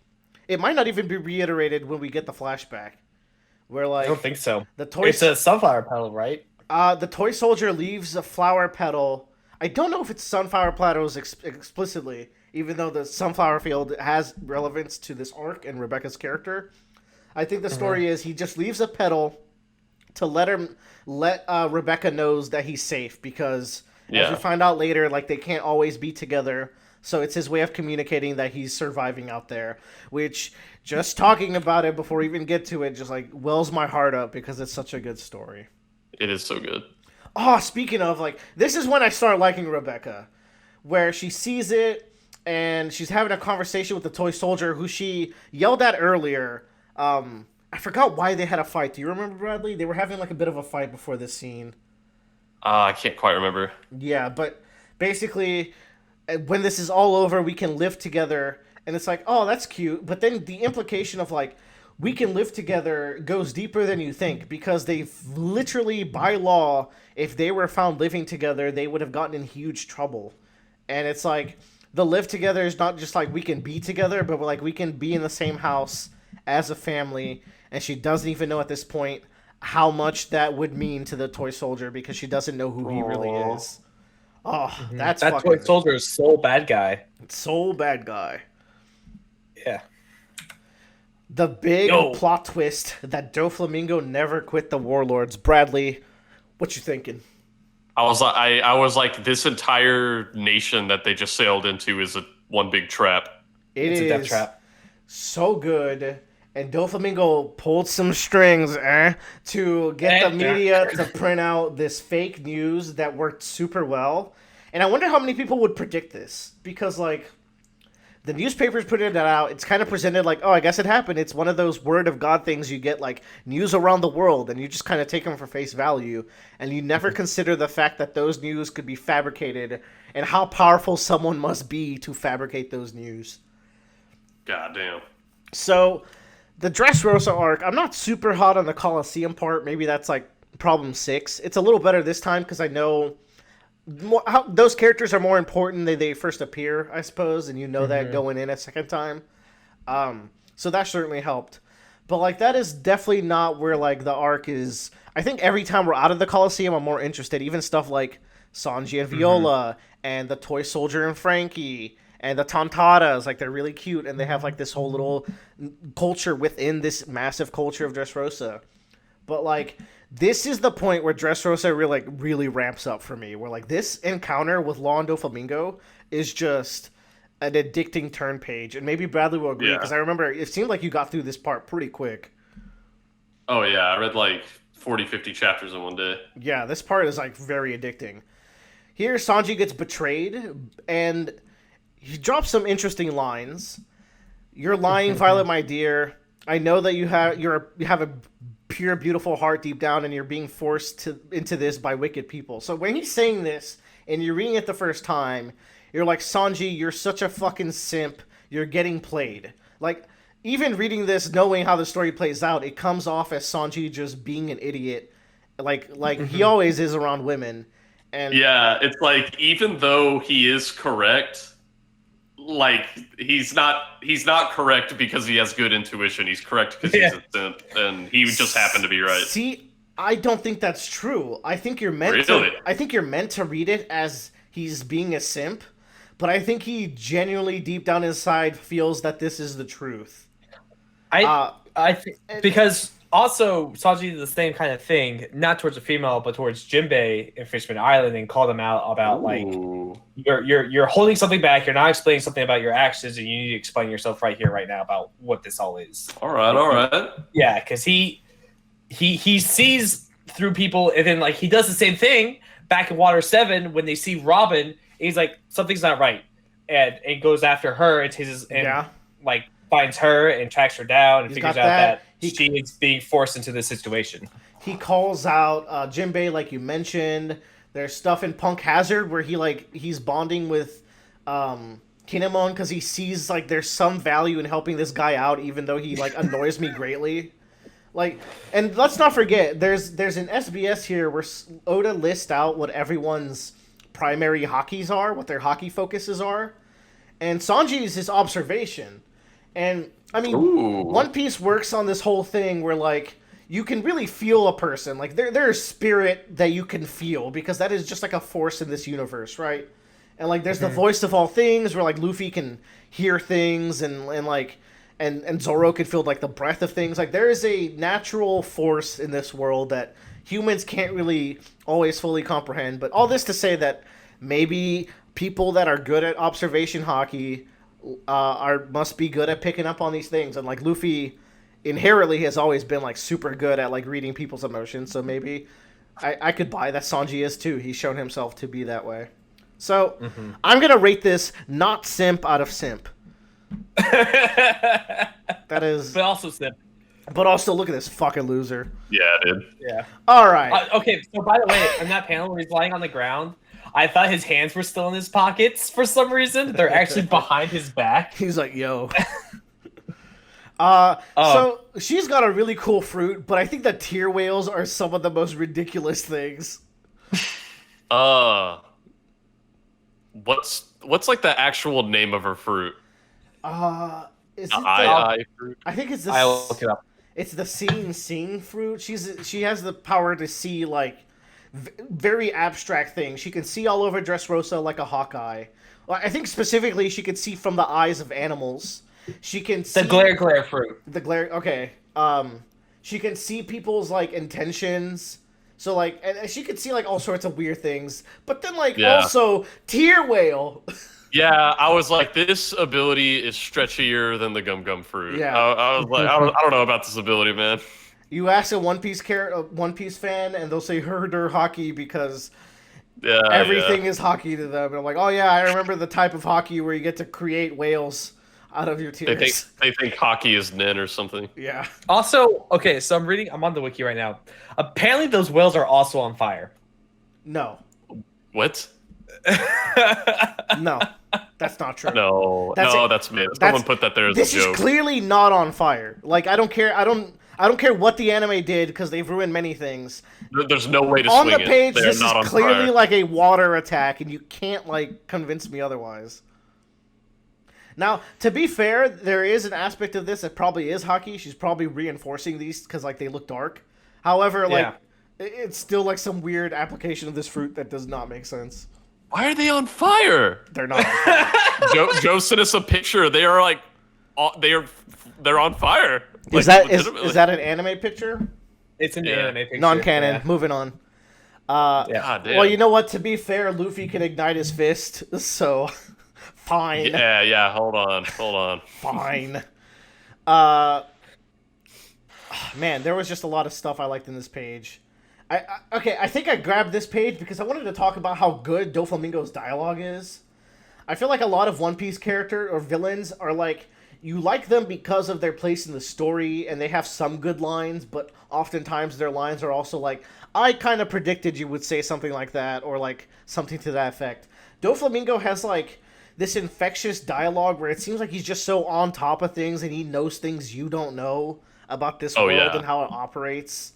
It might not even be reiterated when we get the flashback. Where, like... I don't think so. The toy... It's a sunflower petal, right? The toy soldier leaves a flower petal. I don't know if it's sunflower petals explicitly, even though the sunflower field has relevance to this arc and Rebecca's character. I think the story is he just leaves a petal to let Rebecca knows that he's safe because as we find out later, like they can't always be together. So it's his way of communicating that he's surviving out there, which just talking about it before we even get to it just like wells my heart up because it's such a good story. It is so good. Oh, speaking of, like, this is when I start liking Rebecca, where she sees it and she's having a conversation with the toy soldier who she yelled at earlier. I forgot why they had a fight. Do you remember, Bradley? They were having like a bit of a fight before this scene. I can't quite remember. Yeah, but basically, when this is all over, we can live together. And it's like, oh, that's cute. But then the implication of like, we can live together goes deeper than you think because they've literally, by law, if they were found living together, they would have gotten in huge trouble. And it's like, the live together is not just like we can be together, but like we can be in the same house as a family. And she doesn't even know at this point how much that would mean to the toy soldier because she doesn't know who he really is. Oh, that's that fucking... toy soldier is so bad guy. So bad guy. Yeah. The big plot twist that Doflamingo never quit the Warlords. Bradley, what you thinking? I was like, this entire nation that they just sailed into is one big trap. It's a death trap. So good. And Doflamingo pulled some strings, to get the media to print out this fake news that worked super well. And I wonder how many people would predict this. Because, like, the newspapers put it out. It's kind of presented like, oh, I guess it happened. It's one of those word of God things you get, like, news around the world. And you just kind of take them for face value. And you never consider the fact that those news could be fabricated. And how powerful someone must be to fabricate those news. Goddamn. So... the Dressrosa arc, I'm not super hot on the Colosseum part. Maybe that's like problem 6. It's a little better this time because I know how those characters are more important than they first appear, I suppose, and you know that going in a second time. So that certainly helped. But like that is definitely not where like the arc is. I think every time we're out of the Colosseum, I'm more interested. Even stuff like Sanji and Viola and the toy soldier and Frankie. And the Tontatas, like, they're really cute, and they have, like, this whole little culture within this massive culture of Dressrosa. But, like, this is the point where Dressrosa really ramps up for me, where, like, this encounter with Law and Doflamingo is just an addicting turn page. And maybe Bradley will agree, because I remember it seemed like you got through this part pretty quick. Oh, yeah, I read, like, 40, 50 chapters in one day. Yeah, this part is, like, very addicting. Here, Sanji gets betrayed, and... he drops some interesting lines. You're lying, Violet, my dear. I know that you have a pure, beautiful heart deep down, and you're being forced into this by wicked people. So when he's saying this, and you're reading it the first time, you're like, Sanji, you're such a fucking simp. You're getting played. Like, even reading this, knowing how the story plays out, it comes off as Sanji just being an idiot. Like he always is around women. And yeah, it's like, even though he is correct... like he's not correct because he has good intuition. He's correct because he's a simp, and he just happened to be right. See, I don't think that's true. I think you're meant to read it as he's being a simp, but I think he genuinely deep down inside feels that this is the truth. I think because also Sanji did the same kind of thing, not towards a female, but towards Jinbei in Fishman Island, and called him out about like you're holding something back, you're not explaining something about your actions, and you need to explain yourself right here, right now about what this all is. All right. Yeah, because he sees through people, and then like he does the same thing back in Water 7 when they see Robin, and he's like, something's not right, and goes after her and like finds her and tracks her down and figures out that she is being forced into this situation. He calls out Jinbei, like you mentioned. There's stuff in Punk Hazard where he's bonding with Kinemon because he sees like there's some value in helping this guy out, even though he like annoys me greatly. Like, and let's not forget, there's an SBS here where Oda lists out what everyone's primary hockeys are, what their hockey focuses are, and Sanji's his observation. And I mean, One Piece works on this whole thing where like you can really feel a person, like there's spirit that you can feel because that is just like a force in this universe, right? And like there's the voice of all things where like Luffy can hear things and Zoro can feel like the breath of things. Like there is a natural force in this world that humans can't really always fully comprehend. But all this to say that maybe people that are good at observation hockey must be good at picking up on these things, and like Luffy inherently has always been like super good at like reading people's emotions, so maybe I could buy that Sanji is too. He's shown himself to be that way. So I'm gonna rate this not simp out of simp. That is, but also simp. But also look at this fucking loser. Yeah, dude. Yeah. All right. Okay. So by the way, in that panel where he's lying on the ground, I thought his hands were still in his pockets for some reason. They're actually behind his back. He's like, yo. So she's got a really cool fruit, but I think that tear whales are some of the most ridiculous things. What's like the actual name of her fruit? Is it fruit? I think it's the. I'll look it up. It's the seeing fruit. She has the power to see like very abstract things. She can see all over Dressrosa like a Hawkeye. Well, I think specifically she can see from the eyes of animals. She can see the glare fruit. The glare. Okay. She can see people's like intentions. So like, and she can see like all sorts of weird things. But then like also tear whale. Yeah, I was like, this ability is stretchier than the Gum Gum fruit. Yeah. I was like, I don't know about this ability, man. You ask a One Piece fan, and they'll say herder hockey because Yeah, everything is hockey to them. And I'm like, oh yeah, I remember the type of hockey where you get to create whales out of your tears. They think hockey is Nen or something. Yeah. Also, okay, so I'm on the wiki right now. Apparently, those whales are also on fire. No. What? No. That's not true. No, that's made. Someone That's- put that there as This a joke. is clearly not on fire. Like I don't care. I don't care what the anime did because they've ruined many things. There's no way to On swing the page, it. They're this is not on clearly fire. like a water attack, and you can't like convince me otherwise. Now, to be fair, there is an aspect of this that probably is hockey. She's probably reinforcing these because like they look dark. However, like Yeah. it's still like some weird application of this fruit that does not make sense. Why are they on fire? They're not. On fire. Joe sent us a picture. They are like, they're on fire. Is Like, that is legitimately. that an anime picture? It's in the Yeah. anime picture. Non-canon. Yeah. Moving on. Yeah. God damn. Well, you know what? To be fair, Luffy can ignite his fist, so fine. Yeah. Hold on. Fine. Man, there was just a lot of stuff I liked in this page. I think I grabbed this page because I wanted to talk about how good Doflamingo's dialogue is. I feel like a lot of One Piece character or villains are like, you like them because of their place in the story and they have some good lines, but oftentimes their lines are also like, I kind of predicted you would say something like that, or like something to that effect. Doflamingo has like this infectious dialogue where it seems like he's just so on top of things and he knows things you don't know about this world yeah. and how it operates.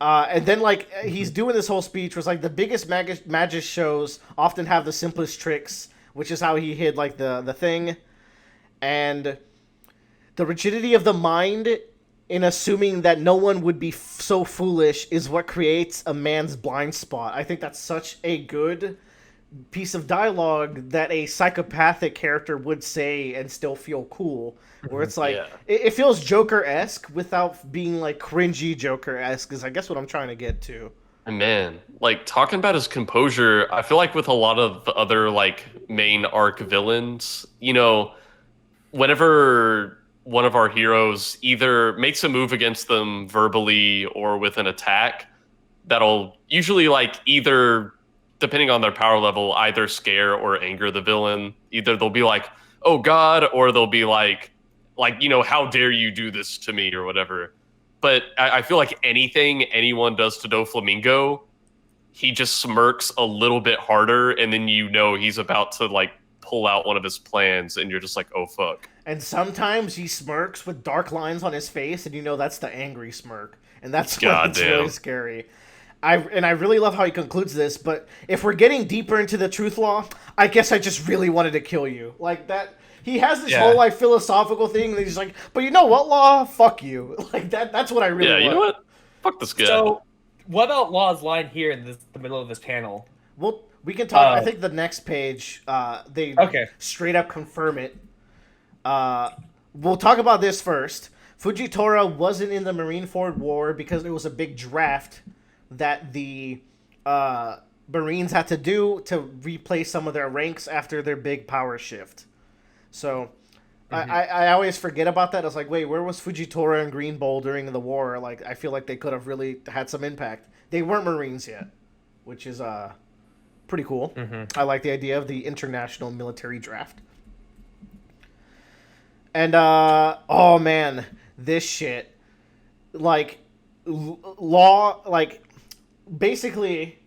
And then, like, he's doing this whole speech where it's like the biggest magic shows often have the simplest tricks, which is how he hid, like, the thing. And the rigidity of the mind in assuming that no one would be so foolish is what creates a man's blind spot. I think that's such a good piece of dialogue that a psychopathic character would say and still feel cool. Where it's like, Yeah. it feels Joker-esque without being like cringy Joker-esque is I guess what I'm trying to get to. And man, like talking about his composure, I feel like with a lot of the other like main arc villains, you know, whenever one of our heroes either makes a move against them verbally or with an attack, that'll usually like either, depending on their power level, either scare or anger the villain. Either they'll be like, oh God, or they'll be like, you know, how dare you do this to me or whatever. But I feel like anything anyone does to Doflamingo, he just smirks a little bit harder, and then you know he's about to like pull out one of his plans, and you're just like, oh fuck. And sometimes he smirks with dark lines on his face, and you know that's the angry smirk. And that's what's Goddamn. really scary. I really love how he concludes this, but if we're getting deeper into the truth law, I guess I just really wanted to kill you. Like that, he has this whole like philosophical thing, and he's like, but you know what, law? Fuck you. Like that's what I really Yeah, want. you know what? Fuck this guy. So, what about Law's line here in the middle of this panel? Well, we can talk. I think the next page, they straight up confirm it. We'll talk about this first. Fujitora wasn't in the Marineford War because there was a big draft that the Marines had to do to replace some of their ranks after their big power shift. So I always forget about that. I was like, wait, where was Fujitora and Green Bull during the war? Like, I feel like they could have really had some impact. They weren't Marines yet, which is pretty cool. I like the idea of the international military draft. And oh man, this shit, like Law, like basically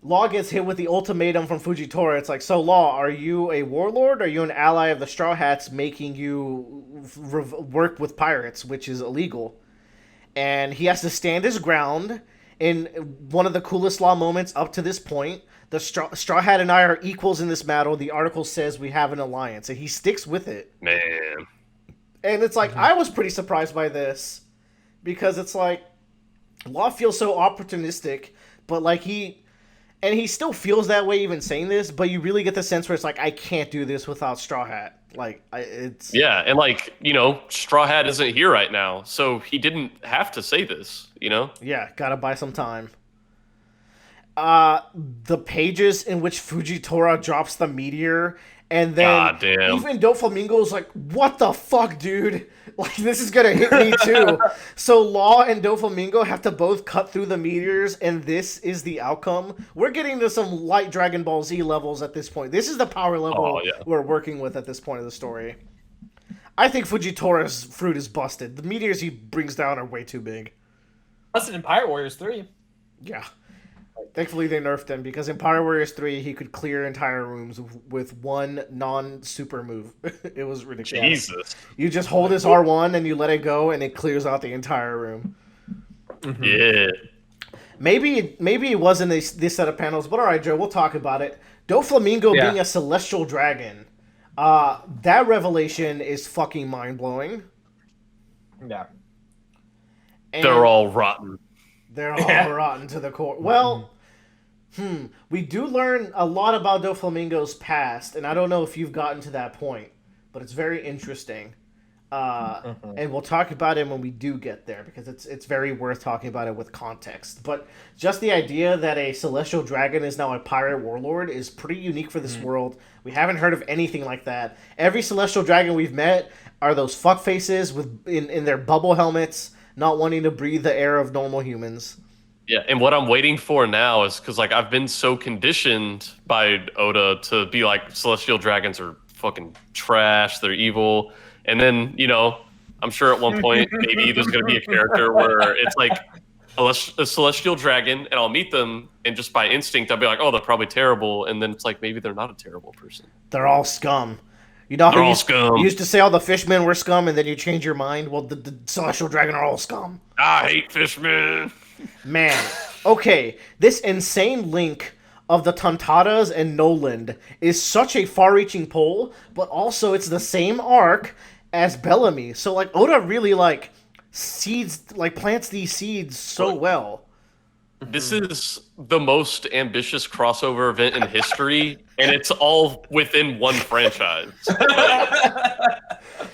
Law gets hit with the ultimatum from Fujitora. It's like, so Law, are you a warlord? Or are you an ally of the Straw Hats making you work with pirates, which is illegal? And he has to stand his ground in one of the coolest Law moments up to this point. The Straw Hat and I are equals in this battle. The article says we have an alliance, and he sticks with it. Man. And it's like, I was pretty surprised by this, because it's like, Law feels so opportunistic, but like he still feels that way even saying this, but you really get the sense where it's like, I can't do this without Straw Hat. Like, it's... Yeah, and like, you know, Straw Hat isn't here right now, so he didn't have to say this, you know? Yeah, gotta buy some time. The pages in which Fujitora drops the meteor, and then God damn. even Doflamingo's like, "What the fuck, dude? Like, this is gonna hit me too." So Law and Doflamingo have to both cut through the meteors, and this is the outcome. We're getting to some light Dragon Ball Z levels at this point. This is the power level we're working with at this point of the story. I think Fujitora's fruit is busted. The meteors he brings down are way too big. Plus in Pirate Warriors 3. Yeah. Thankfully, they nerfed him because in Pirate Warriors 3, he could clear entire rooms with one non-super move. It was ridiculous. Jesus. You just hold his R1 and you let it go, and it clears out the entire room. Mm-hmm. Yeah. Maybe it wasn't this set of panels, but all right, Joe, we'll talk about it. Doflamingo being a celestial dragon, that revelation is fucking mind-blowing. Yeah. And They're all rotten. they're all rotten to the core. Well, we do learn a lot about Doflamingo's past, and I don't know if you've gotten to that point, but it's very interesting. And we'll talk about it when we do get there, because it's very worth talking about it with context. But just the idea that a celestial dragon is now a pirate warlord is pretty unique for this world. We haven't heard of anything like that. Every celestial dragon we've met are those fuckfaces in their bubble helmets, not wanting to breathe the air of normal humans. Yeah, and what I'm waiting for now is because like I've been so conditioned by Oda to be like celestial dragons are fucking trash, they're evil, and then I'm sure at one point maybe there's gonna be a character where it's like a celestial dragon, and I'll meet them, and just by instinct I'll be like, oh, they're probably terrible, and then it's like maybe they're not a terrible person. They're all scum. You know They're how all scum. you used to say all the fishmen were scum, and then you change your mind? Well, the celestial dragon are all scum. I hate fishmen. Man, okay, this insane link of the Tontatas and Noland is such a far-reaching pull, but also it's the same arc as Bellamy. So, like, Oda really, like, plants these seeds so well. This is the most ambitious crossover event in history, and it's all within one franchise.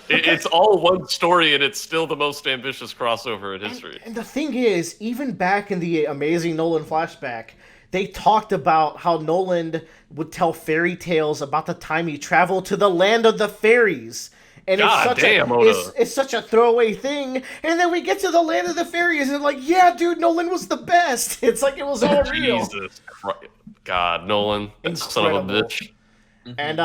It's all one story, and it's still the most ambitious crossover in history. And the thing is, even back in the Amazing Nolan flashback, they talked about how Nolan would tell fairy tales about the time he traveled to the land of the fairies. And it's such a throwaway thing. And then we get to the land of the fairies and like, yeah, dude, Nolan was the best. It's like it was all real. Jesus Christ. God, Nolan, that son of a bitch. And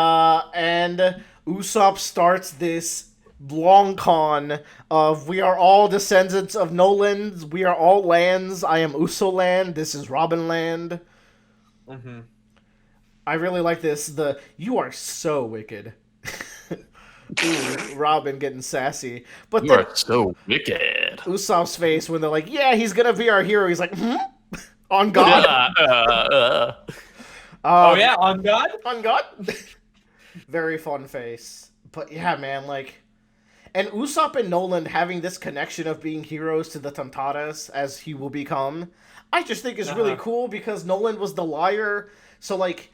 Usopp starts this long con of we are all descendants of Nolan. We are all lands. I am Uso land. This is Robin land. Mm-hmm. I really like this. You are so wicked. Ooh, Robin getting sassy. But you are so wicked. Usopp's face when they're like, yeah, he's gonna be our hero. He's like, on God. Oh yeah, on God? On God? Very fun face. But yeah, man, like... And Usopp and Nolan having this connection of being heroes to the Tontatas, as he will become, I just think is really cool, because Nolan was the liar. So, like,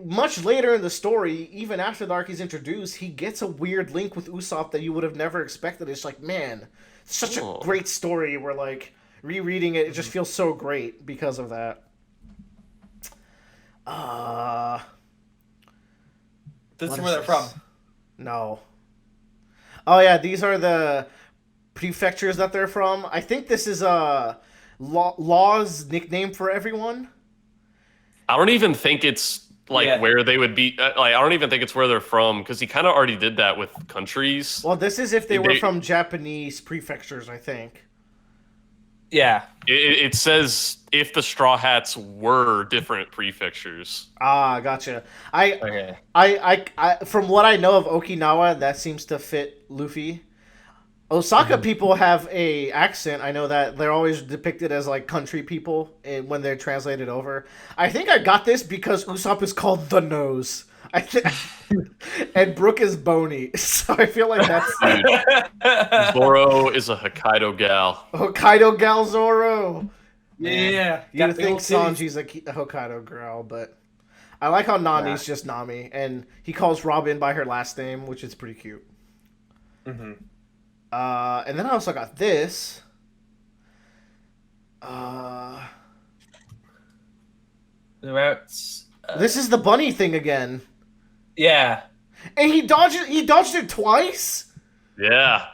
much later in the story, even after the arc is introduced, he gets a weird link with Usopp that you would have never expected. It's like, man, such a great story where, like, rereading it just feels so great because of that. This is where they're from. No. Oh yeah, these are the prefectures that they're from. I think this is Law's nickname for everyone. I don't even think it's where they would be. I don't even think it's where they're from, because he kind of already did that with countries. Well, this is if they were from Japanese prefectures, I think. Yeah. It says if the Straw Hats were different prefectures. Ah, gotcha. I from what I know of Okinawa, that seems to fit Luffy. Osaka people have a accent. I know that they're always depicted as like country people when they're translated over. I think I got this because Usopp is called the Nose. And Brooke is bony, so I feel like that's... Zoro is a Hokkaido gal. Hokkaido gal Zoro. Yeah. You would think Sanji's a Hokkaido girl, but I like how Nami's just Nami, and he calls Robin by her last name, which is pretty cute. Mm-hmm. And then I also got this. The routes. This is the bunny thing again. Yeah. And he dodged it twice? Yeah.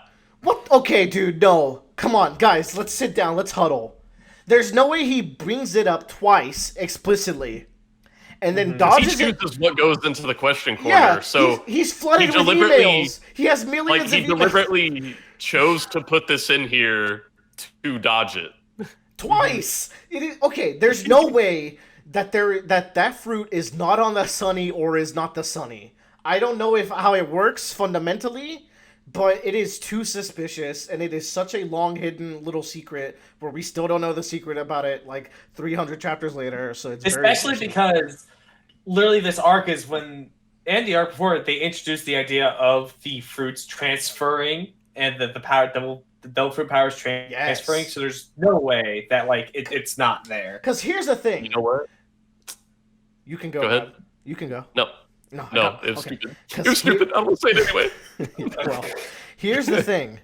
What? Okay, dude, no. Come on, guys, let's sit down, let's huddle. There's no way he brings it up twice explicitly. And then dodges He it. chooses what goes into the question corner. Yeah, so he's flooded with emails. He has millions of emails. He deliberately chose to put this in here to dodge it. Twice. It is, okay, there's no way that that fruit is not on the Sunny or is not the Sunny. I don't know how it works fundamentally, but it is too suspicious, and it is such a long hidden little secret where we still don't know the secret about it like 300 chapters later. So it's especially because literally this arc is when, and the arc before it, they introduced the idea of the fruits transferring and the power the devil fruit powers transferring. So there's no way that like it's not there. Because here's the thing. You know what? You can go. Go ahead. You can go. No, it was okay. stupid. It was stupid. I'm gonna say it anyway. Well, here's the thing.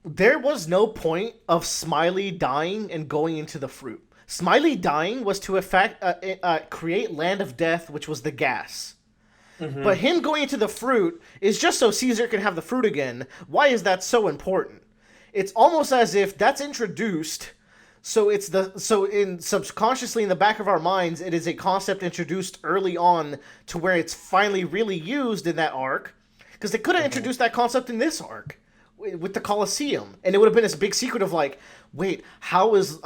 There was no point of Smiley dying and going into the fruit. Smiley dying was to create Land of Death, which was the gas. Mm-hmm. But him going into the fruit is just so Caesar can have the fruit again. Why is that so important? It's almost as if that's introduced, so subconsciously in the back of our minds, it is a concept introduced early on to where it's finally really used in that arc. Because they could have introduced that concept in this arc with the Colosseum, and it would have been this big secret of like, wait, how is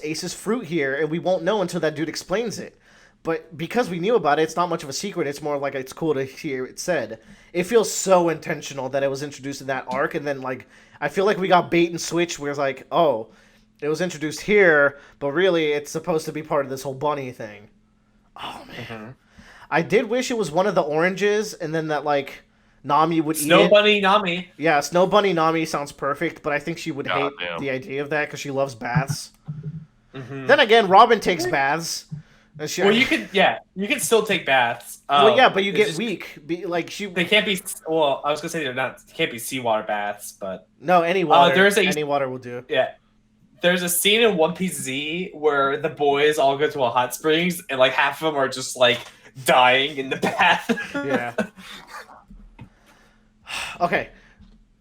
Ace's fruit here? And we won't know until that dude explains it. But because we knew about it, it's not much of a secret. It's more like it's cool to hear it said. It feels so intentional that it was introduced in that arc, and then like I feel like we got bait and switch where it's like, oh, it was introduced here, but really it's supposed to be part of this whole bunny thing. Oh man, I did wish it was one of the oranges, and then that like Nami would eat it. Snow Bunny Nami. Yeah, Snow Bunny Nami sounds perfect, but I think she would hate the idea of that because she loves baths. Then again, Robin takes baths. Well, you can still take baths. Well, yeah, but you get weak. They can't be. Well, I was gonna say can't be seawater baths, but no, any water. Any water will do. Yeah, there's a scene in One Piece Z where the boys all go to a hot springs, and like half of them are just like dying in the bath. Yeah. Okay.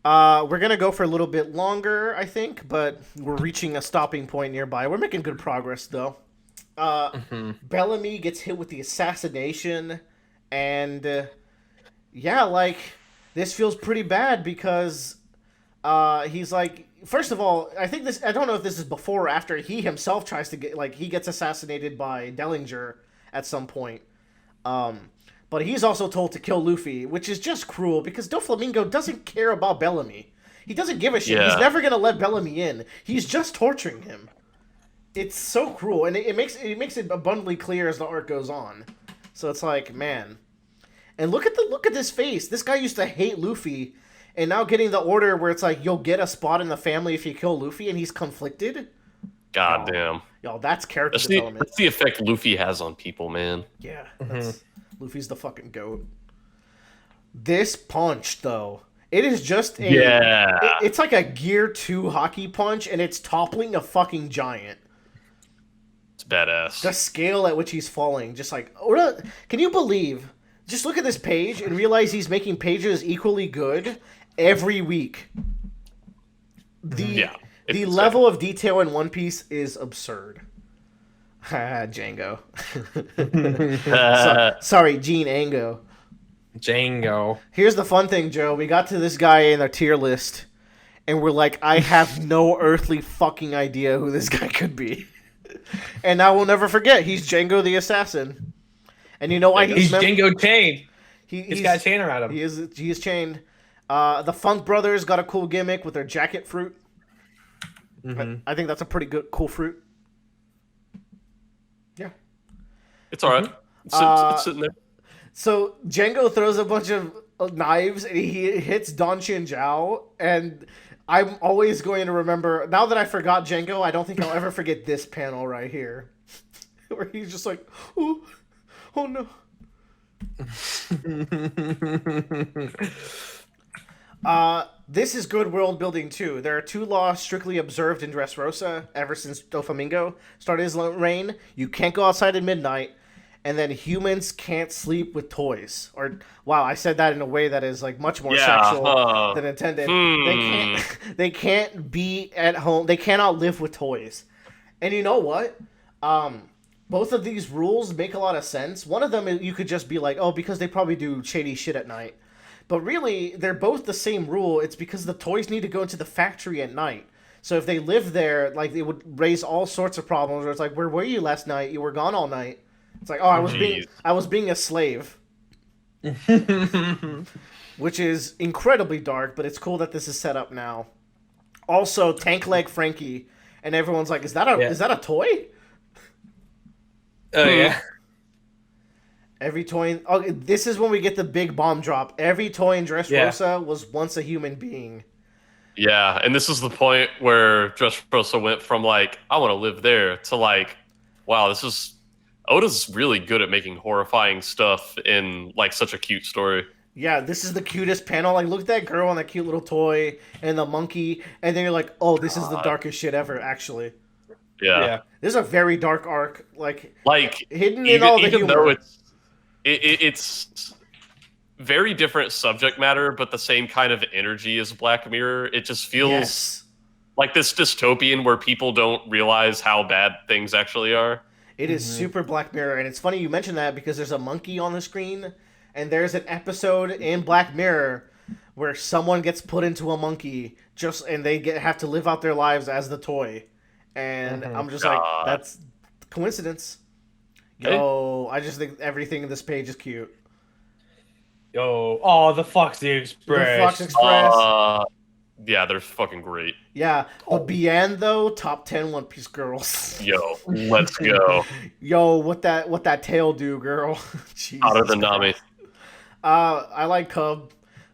We're gonna go for a little bit longer, I think, but we're reaching a stopping point nearby. We're making good progress, though. Bellamy gets hit with the assassination, and yeah, like this feels pretty bad because he's like, first of all, I don't know if this is before or after he himself tries to he gets assassinated by Dellinger at some point. But he's also told to kill Luffy, which is just cruel because Doflamingo doesn't care about Bellamy. He doesn't give a shit. Yeah. He's never gonna let Bellamy in. He's just torturing him. It's so cruel, and it makes it abundantly clear as the arc goes on. So it's like, man, and look at this face. This guy used to hate Luffy, and now getting the order where it's like you'll get a spot in the family if you kill Luffy, and he's conflicted. God damn. Y'all, that's character development. That's the effect Luffy has on people, man. Yeah, Luffy's the fucking goat. This punch, though. It is just it's like a Gear 2 hockey punch, and it's toppling a fucking giant. It's badass. The scale at which he's falling, just like... Can you believe... Just look at this page and realize he's making pages equally good every week. The level of detail in One Piece is absurd. Django. Sorry, Gene Ango. Django. Here's the fun thing, Joe. We got to this guy in our tier list, and we're like, I have no earthly fucking idea who this guy could be. And I will never forget, he's Django the Assassin. And you know why he's Django chained. He's got a chain around him. He is chained. The Funk Brothers got a cool gimmick with their jacket fruit. I think that's a pretty cool fruit. Yeah. It's alright. It's sitting there. So Django throws a bunch of knives and he hits Don Chinzhao, and I'm always going to remember, now that I forgot Django, I don't think I'll ever forget this panel right here. Where he's just like, oh no. This is good world building too. There are 2 laws strictly observed in Dressrosa ever since Doflamingo started his reign. You can't go outside at midnight, and then humans can't sleep with toys. Or wow, I said that in a way that is like much more sexual than intended. They can't be at home. They cannot live with toys. And you know what? Both of these rules make a lot of sense. One of them you could just be like, oh, because they probably do shady shit at night. But really, they're both the same rule. It's because the toys need to go into the factory at night. So if they live there, like, it would raise all sorts of problems. Where it's like, where were you last night? You were gone all night. It's like, oh, I was being a slave. Which is incredibly dark, but it's cool that this is set up now. Also, Tank Leg Frankie, and everyone's like, is that a toy? Oh yeah. Every toy. This is when we get the big bomb drop. Every toy in Dressrosa was once a human being. Yeah, and this is the point where Dressrosa went from like, I want to live there, to like, wow, Oda's really good at making horrifying stuff in like such a cute story. Yeah, this is the cutest panel. Like, look at that girl on that cute little toy and the monkey, and then you're like, oh, this is the darkest shit ever, actually. Yeah. This is a very dark arc, like hidden even, in all the even humor. though it's very different subject matter, but the same kind of energy as Black Mirror. It just feels like this dystopian where people don't realize how bad things actually are. It is super Black Mirror, and it's funny you mention that because there's a monkey on the screen, and there's an episode in Black Mirror where someone gets put into a monkey and they have to live out their lives as the toy. And I'm just like, that's coincidence. Yo, I just think everything in this page is cute. Yo, the Foxy Express. The Fox Express. Yeah, they're fucking great. Yeah, but Bian though, top 10 One Piece girls. Yo, let's go. Yo, what that tail do, girl? Hotter than Nami. I like Cub.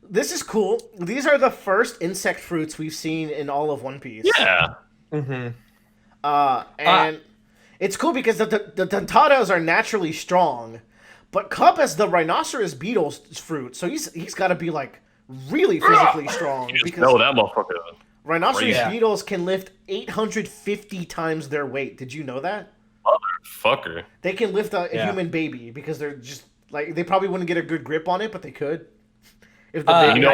This is cool. These are the first insect fruits we've seen in all of One Piece. Yeah. And it's cool because the Dentados are naturally strong, but Cub has the rhinoceros beetle's fruit, so he's got to be like really physically strong. Because that motherfucker. Rhinoceros beetles can lift 850 times their weight. Did you know that? Motherfucker. They can lift a human baby because they're just like, they probably wouldn't get a good grip on it, but they could. If the baby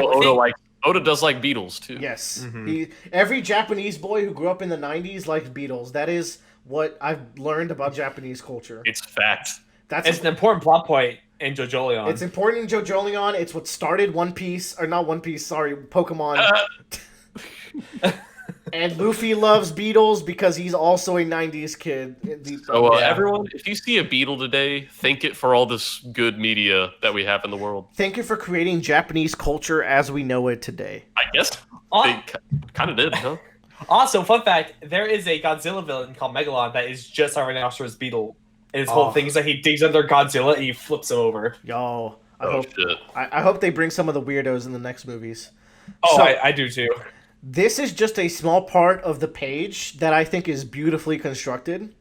Oda does like beetles too. Yes. Every Japanese boy who grew up in the 90s likes beetles. That is what I've learned about Japanese culture. It's fact. It's an important plot point in JoJolion. It's important in JoJolion. It's what started One Piece, or not One Piece, sorry, Pokemon. And Luffy loves beetles because he's also a 90s kid. So everyone, if you see a beetle today, thank it for all this good media that we have in the world. Thank you for creating Japanese culture as we know it today. I guess they kind of did, huh? Also, fun fact, there is a Godzilla villain called Megalon that is just a rhinoceros beetle. And his whole thing is that he digs under Godzilla and he flips him over. Yo, I hope they bring some of the weirdos in the next movies. Oh, so, I do too. This is just a small part of the page that I think is beautifully constructed,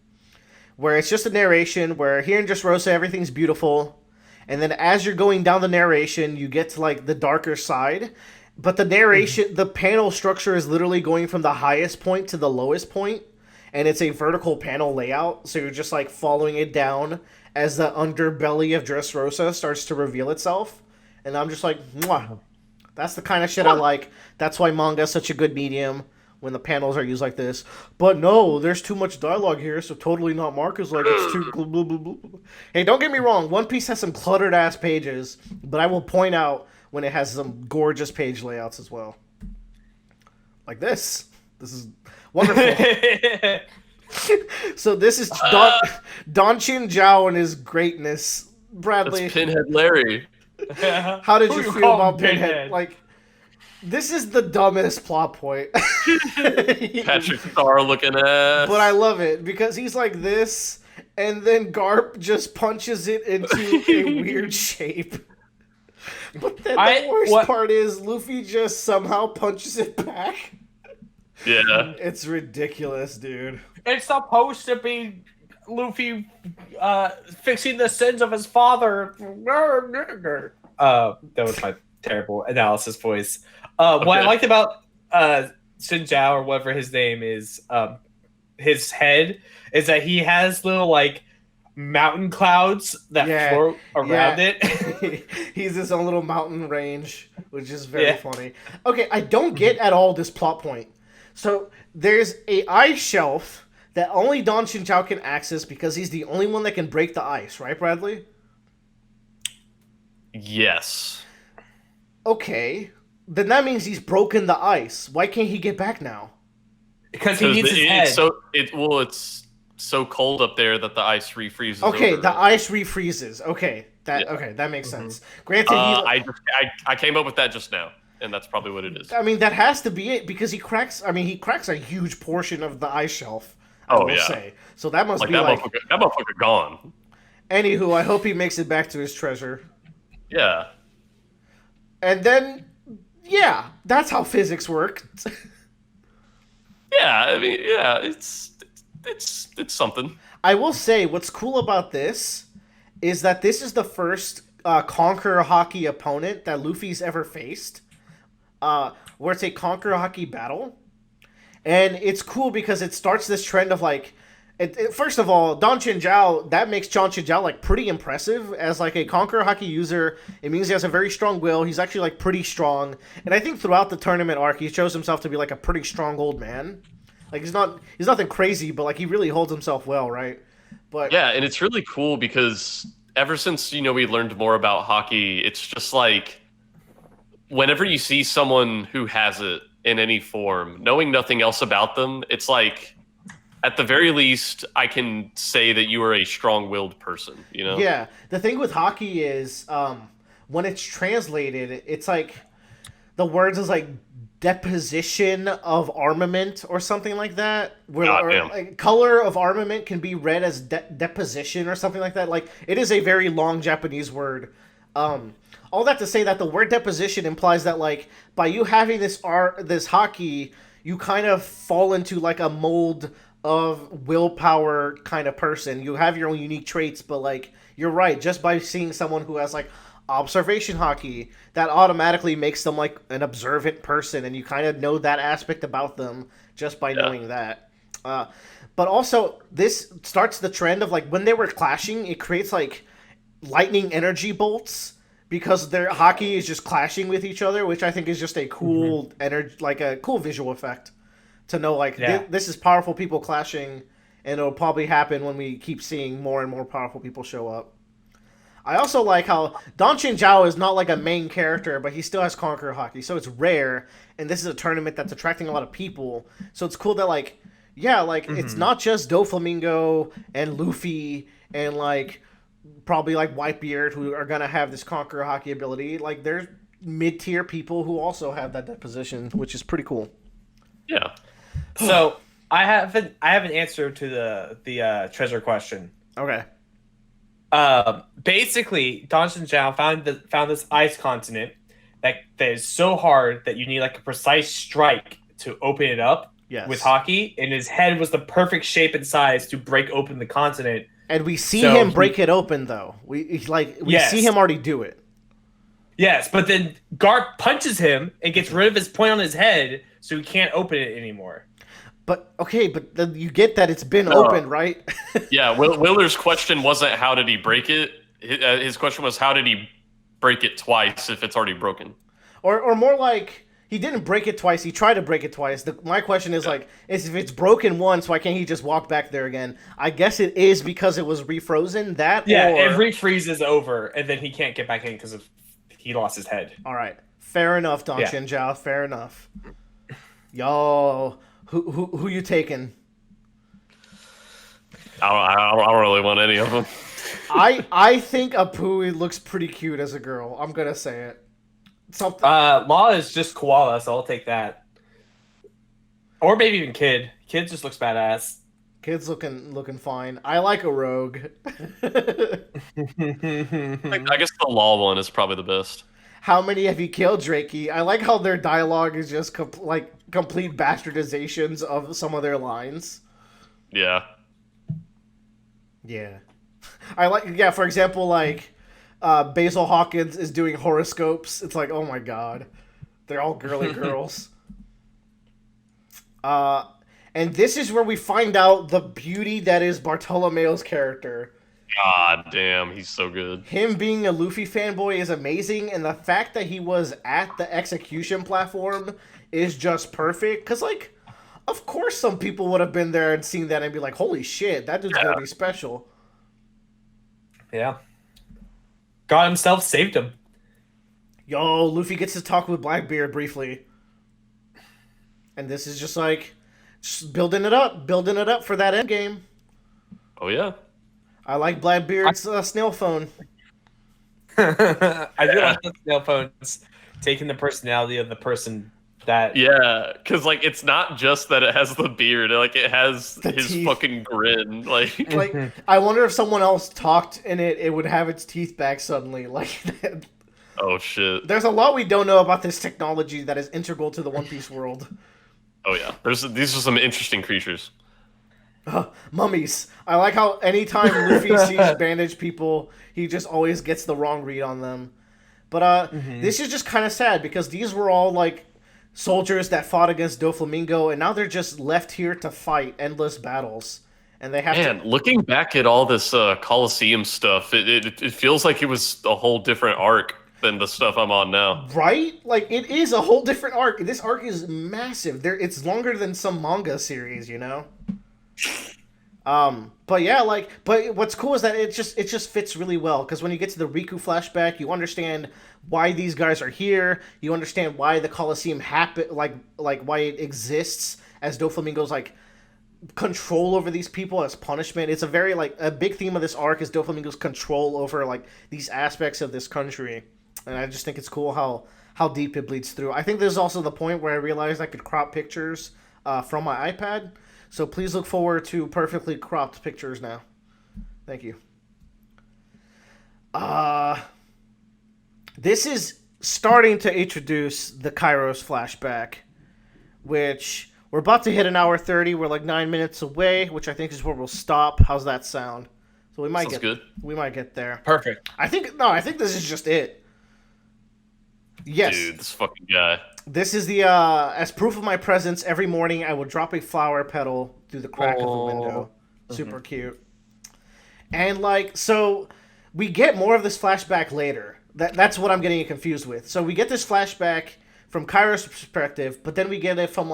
where it's just a narration where here in Dressrosa everything's beautiful, and then as you're going down the narration, you get to like the darker side, but the narration, the panel structure is literally going from the highest point to the lowest point, and it's a vertical panel layout, so you're just like following it down as the underbelly of Dressrosa starts to reveal itself, and I'm just like, mwah. That's the kind of shit I like. That's why manga is such a good medium when the panels are used like this. But no, there's too much dialogue here, so totally not markers like it's too blah, blah, blah, blah. Hey, don't get me wrong. One Piece has some cluttered ass pages, but I will point out when it has some gorgeous page layouts as well. Like this. This is wonderful. So this is Donchin Zhao and his greatness. Bradley. That's Pinhead Larry. How did you feel about Pinhead? Like, this is the dumbest plot point. Patrick Star looking ass. But I love it because he's like this, and then Garp just punches it into a weird shape. But then the worst part is Luffy just somehow punches it back. Yeah. It's ridiculous, dude. It's supposed to be Luffy fixing the sins of his father. That was my terrible analysis voice. What I liked about Xin Zhao, or whatever his name is, his head, is that he has little like mountain clouds that float around it. He's his own little mountain range, which is very funny. Okay, I don't get at all this plot point. So there's a ice shelf that only Don Xinjiao can access because he's the only one that can break the ice, right, Bradley? Yes. Okay, then that means he's broken the ice. Why can't he get back now? Because he needs his head. It's so cold up there that the ice refreezes. Okay, the ice refreezes. Okay, that makes sense. Granted, I came up with that just now, and that's probably what it is. I mean, that has to be it because he cracks. I mean, he cracks a huge portion of the ice shelf. I will say. So that must be that motherfucker gone. Anywho, I hope he makes it back to his treasure. Yeah. And then, that's how physics work. Yeah, I mean, it's something. I will say, what's cool about this is that this is the first Conquer Hockey opponent that Luffy's ever faced, where it's a Conquer Hockey battle. And it's cool because it starts this trend of like, first of all, Don Xinjiao, that makes Don Xinjiao like pretty impressive as like a Conquer Hockey user. It means he has a very strong will. He's actually like pretty strong. And I think throughout the tournament arc, he shows himself to be like a pretty strong old man. Like he's nothing crazy, but like he really holds himself well, right? But yeah, and it's really cool because ever since we learned more about hockey, it's just like whenever you see someone who has it in any form, knowing nothing else about them, it's like at the very least I can say that you are a strong-willed person, you know? Yeah. The thing with hockey is when it's translated, it's like the words is like deposition of armament or something like that. Where like, color of armament can be read as deposition or something like that. Like it is a very long Japanese word. All that to say that the word deposition implies that like by you having this hockey, you kind of fall into like a mold of willpower kind of person. You have your own unique traits, but like you're right, just by seeing someone who has like observation hockey, that automatically makes them like an observant person, and you kind of know that aspect about them just by knowing that. But also this starts the trend of like when they were clashing, it creates like lightning energy bolts because their hockey is just clashing with each other, which I think is just a cool like a cool visual effect to know like this is powerful people clashing, and it'll probably happen when we keep seeing more and more powerful people show up. I also like how Don Xinjiao is not like a main character, but he still has Conqueror Hockey, so it's rare, and this is a tournament that's attracting a lot of people, so it's cool that like it's not just Doflamingo and Luffy and like probably like Whitebeard who are gonna have this Conqueror Hockey ability. Like there's mid-tier people who also have that position, which is pretty cool. Yeah. So I have an answer to the treasure question. Okay. Basically, Don Xinjiao found this ice continent that is so hard that you need like a precise strike to open it up with hockey, and his head was the perfect shape and size to break open the continent. And we see him break it open though. We see him already do it. Yes, but then Garp punches him and gets rid of his point on his head, so he can't open it anymore. But then you get that it's been opened, right? Yeah, Willer's question wasn't how did he break it. His question was how did he break it twice if it's already broken. Or more like he didn't break it twice. He tried to break it twice. My question is is if it's broken once, why can't he just walk back there again? I guess it is because it was refrozen. It refreezes over, and then he can't get back in because he lost his head. All right, fair enough, Don Xinjiao. Fair enough. Yo. Who you taking? I don't really want any of them. I think Apui looks pretty cute as a girl. I'm gonna say it. Something. Law is just koala, so I'll take that. Or maybe even Kid. Kid just looks badass. Kid's looking fine. I like a rogue. I guess the Law one is probably the best. How many have you killed, Drakey? I like how their dialogue is just complete bastardizations of some of their lines. Yeah. Yeah. I like, for example, like, Basil Hawkins is doing horoscopes. It's like, oh my god. They're all girly girls. And this is where we find out the beauty that is Bartolomeo's character. God damn, he's so good. Him being a Luffy fanboy is amazing, and the fact that he was at the execution platform is just perfect. Because, like, of course some people would have been there and seen that and be like, holy shit, that dude's gonna be special. Yeah. God himself saved him. Yo, Luffy gets to talk with Blackbeard briefly. And this is just like, just building it up for that end game. Oh, yeah. I like Blackbeard's snail phone. I do like the snail phones taking the personality of the person that. Yeah, because like it's not just that it has the beard, like it has his teeth. fucking grin. Like I wonder if someone else talked in it, it would have its teeth back suddenly. Like, oh shit. there's a lot we don't know about this technology that is integral to the One Piece world. Oh yeah. These are some interesting creatures. Mummies. I like how anytime Luffy sees bandaged people, he just always gets the wrong read on them. But this is just kind of sad because these were all like soldiers that fought against Doflamingo, and now they're just left here to fight endless battles. And they have looking back at all this Colosseum stuff, it feels like it was a whole different arc than the stuff I'm on now. Right? Like, it is a whole different arc. This arc is massive. It's longer than some manga series, you know? But yeah, but what's cool is that it just fits really well, because when you get to the Riku flashback, you understand why these guys are here. You understand why the Colosseum happened, like why it exists as Doflamingo's like control over these people as punishment. It's a very a big theme of this arc is Doflamingo's control over like these aspects of this country, and I just think it's cool how deep it bleeds through. I think there's also the point where I realized I could crop pictures from my iPad. So please look forward to perfectly cropped pictures now. Thank you. This is starting to introduce the Kairos flashback, which we're about to hit an hour 30. We're like 9 minutes away, which I think is where we'll stop. How's that sound? So we might we might get there. Perfect. I think this is just it. Yes. Dude, this fucking guy. This is the, as proof of my presence, every morning I will drop a flower petal through the crack of the window. Super cute. And, so we get more of this flashback later. That's what I'm getting confused with. So we get this flashback from Kairos' perspective, but then we get it from,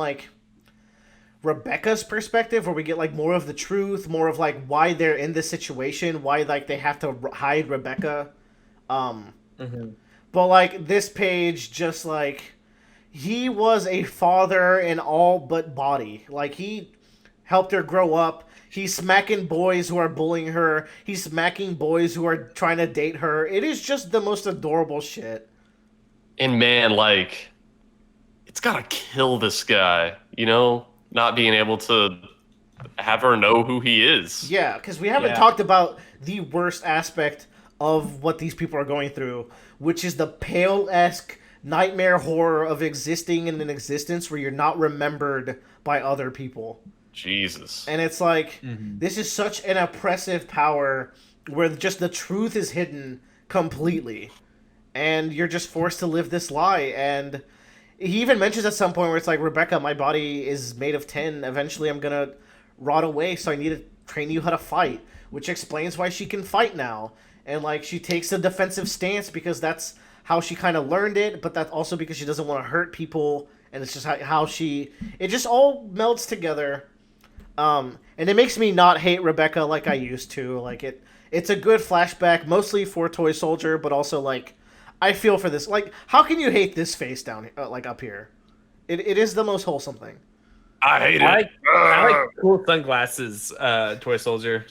Rebecca's perspective, where we get, more of the truth, more of, why they're in this situation, why, they have to hide Rebecca. But, this page just, he was a father in all but body. He helped her grow up. He's smacking boys who are bullying her. He's smacking boys who are trying to date her. It is just the most adorable shit. And man, it's gotta kill this guy, not being able to have her know who he is. Yeah, because we haven't talked about the worst aspect of what these people are going through, which is the Pale-esque nightmare horror of existing in an existence where you're not remembered by other people. Jesus. And it's this is such an oppressive power where just the truth is hidden completely. And you're just forced to live this lie. And he even mentions at some point where it's Rebecca, my body is made of tin. Eventually I'm going to rot away, so I need to train you how to fight. Which explains why she can fight now. And, she takes a defensive stance because that's how she kind of learned it, but that's also because she doesn't want to hurt people, and it's just how she... It just all melds together. And it makes me not hate Rebecca like I used to. It's a good flashback, mostly for Toy Soldier, but also, I feel for this. How can you hate this face down, up here? It is the most wholesome thing. I hate it. I like cool sunglasses, Toy Soldier.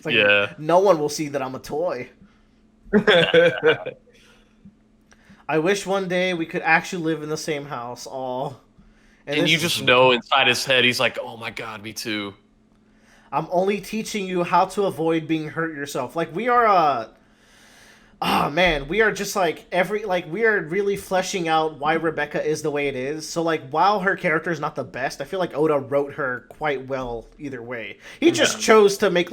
It's no one will see that I'm a toy. I wish one day we could actually live in the same house. And you just know inside his head, he's like, oh my god, me too. I'm only teaching you how to avoid being hurt yourself. We are, we are just we are really fleshing out why Rebecca is the way it is. So while her character is not the best, I feel like Oda wrote her quite well either way. He just chose to make